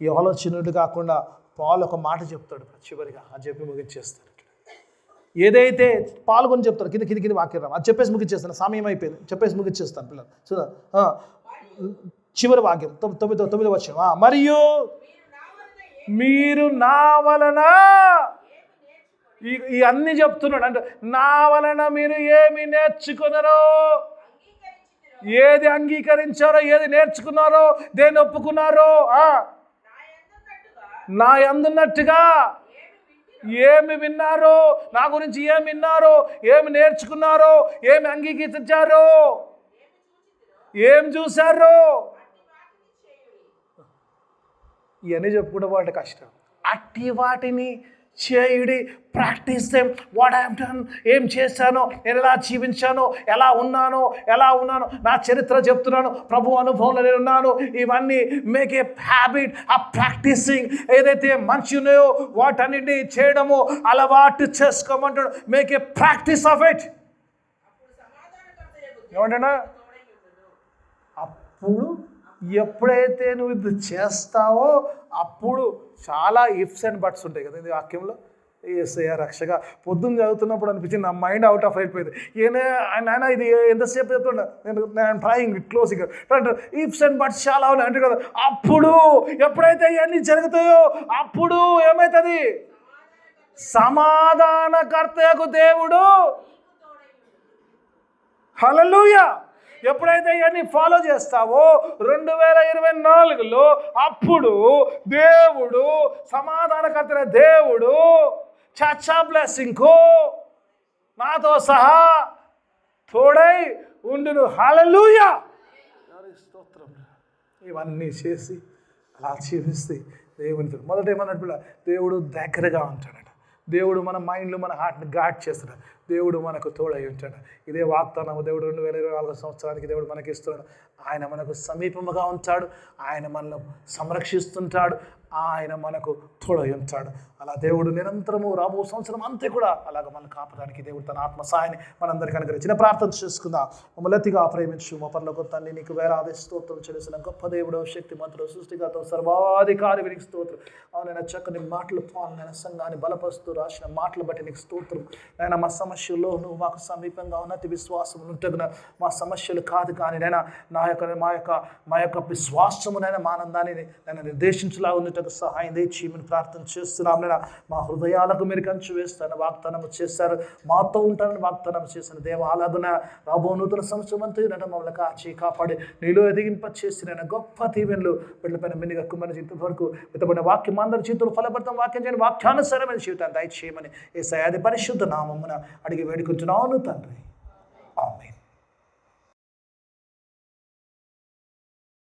ఈ ఆలోచనలు కాకుండా పాలు ఒక మాట చెప్తాడు చివరిగా, అది చెప్పి ముగించేస్తాడు. ఏదైతే పాల్గొని చెప్తాడు కింద వాక్యం రా, అది చెప్పేసి ముగించేస్తాను. సమయం అయిపోయింది, చెప్పేసి ముగించేస్తాను పిల్లలు. చూద్దాం చివరి వాక్యం 9వ వచనం. మరియు మీరు నా వలన, ఈ అన్ని చెప్తున్నాడు అంటే నా వలన మీరు ఏమి నేర్చుకున్నారో, ఏది అంగీకరించారో, ఏది నేర్చుకున్నారో, దేన్ని ఒప్పుకున్నారో, నా యందున్నట్టుగా ఏమి విన్నారో, నా గురించి ఏమి విన్నారో, ఏమి నేర్చుకున్నారో, ఏమి అంగీకరించారో, ఏం చూశారో, ఇవన్నీ చెప్పుకుంటే వాటి కష్టం. అట్టి వాటిని చేయుడి, practice them. What I have done, ఏం చేశానో, నేను ఎలా జీవించానో, ఎలా ఉన్నానో, నా చరిత్ర చెప్తున్నాను, ప్రభు అనుభవంలో నేను ఉన్నాను. ఇవన్నీ make a habit of practising. ఏదైతే మంచి ఉన్నాయో వాటన్నిటిని చేయడము అలవాటు చేసుకోమంటాడు. Make a practice of it. ఏమంటా అప్పుడు ఎప్పుడైతే నువ్వు ఇది చేస్తావో అప్పుడు చాలా ఇఫ్స్ అండ్ బట్స్ ఉంటాయి కదా ఇది వాక్యంలో. యేసయ్య రక్షగా పొద్దున్న చదువుతున్నప్పుడు అనిపించింది, నా మైండ్ అవుట్ ఆఫ్ అయిపోయింది. ఆయన ఇది ఎంతసేపు చెప్తుండ, నేను ట్రయింగ్ క్లోజింగ్ అంటే ఇఫ్స్ అండ్ బట్స్ చాలా ఉన్నాయి అంటే కదా. అప్పుడు ఎప్పుడైతే ఇవన్నీ జరుగుతాయో అప్పుడు ఏమవుతుంది, సమాధానకర్తకు దేవుడు. హల్లెలూయా. ఎప్పుడైతే ఇవన్నీ ఫాలో చేస్తావో 2024లో అప్పుడు దేవుడు, సమాధానకర్త దేవుడు చచ్చా బ్లెస్సింగ్కు నాతో సహా తోడై ఉండును. హల్లెలూయా. స్తోత్రం. ఇవన్నీ చేసి అలా జీవిస్తే దేవునితో మొదట ఏమన్నట్టు దేవుడు దగ్గరగా ఉంటాడట. దేవుడు మన మైండ్లో మన హార్ట్ని గాడ్ చేస్తాడు. దేవుడు మనకు తోడై ఉంటాడు. ఇదే వాగ్దానం దేవుడు 2024 సంవత్సరానికి దేవుడు మనకి ఇస్తున్నాడు. ఆయన మనకు సమీపముగా ఉంటాడు, ఆయన మనల్ని సంరక్షిస్తుంటాడు, ఆయన మనకు తోడై ఉంటాడు. అలా దేవుడు నిరంతరము రాబో సంవత్సరం అంతే కూడా అలాగ మనం కాపడానికి దేవుడు తన ఆత్మ సాయాన్ని మనందరికీ అనుగ్రహించిన ప్రార్థన చేసుకుందాం. మమ్మల్ని అతిగా ప్రేమించు మా పరలోక తండ్రి, నీకు వేలాది స్తోత్రం చెల్లిసిన గొప్ప దేవుడు, శక్తిమంతుడు, సృష్టికర్త, సర్వాధికారి, నీకు స్తోత్రం. అవునైనా చక్కని మాటలు పాలనైనా సంఘాన్ని బలపరుస్తూ రాసిన మాటలు బట్టి నీకు స్తోత్రం. నేను మా సమస్యల్లో నువ్వు మాకు సమీపంగా ఉన్నతి విశ్వాసం ఉంటగిన మా సమస్యలు కాదు కానీ నైనా మా యొక్క విశ్వాసమునైనా మా ఆనందాన్ని నేను నిర్దేశించలా ఉన్నట్టు సహాయం దయచేయమని ప్రార్థన చేస్తున్నాం. నేను మా హృదయాలకు మీరు కంచు వేస్తాను వాగ్దానం చేశారు, మాతో ఉంటానని వాగ్దానం చేశాను. దేవ అలాగున రాబో నూతన సంవత్సరం అంతా నన్ను మమ్మల్ని కాచి కాపాడి నీలో ఎదిగింపచేసి నేను గొప్ప దీవెనలు బిడ్డలపైన మిన్నిగా కుమ్మని జీవితం వరకు విత్తబడిన వాక్యం అందరి జీవితంలో ఫలపడతాం. వాక్యం చేయని వాక్యానుసారమైన జీవితాన్ని దయచేయమని యేసయ్య పరిశుద్ధ నామమున అడిగి వేడుకుంటున్నాను తండ్రి. ఆమేన్.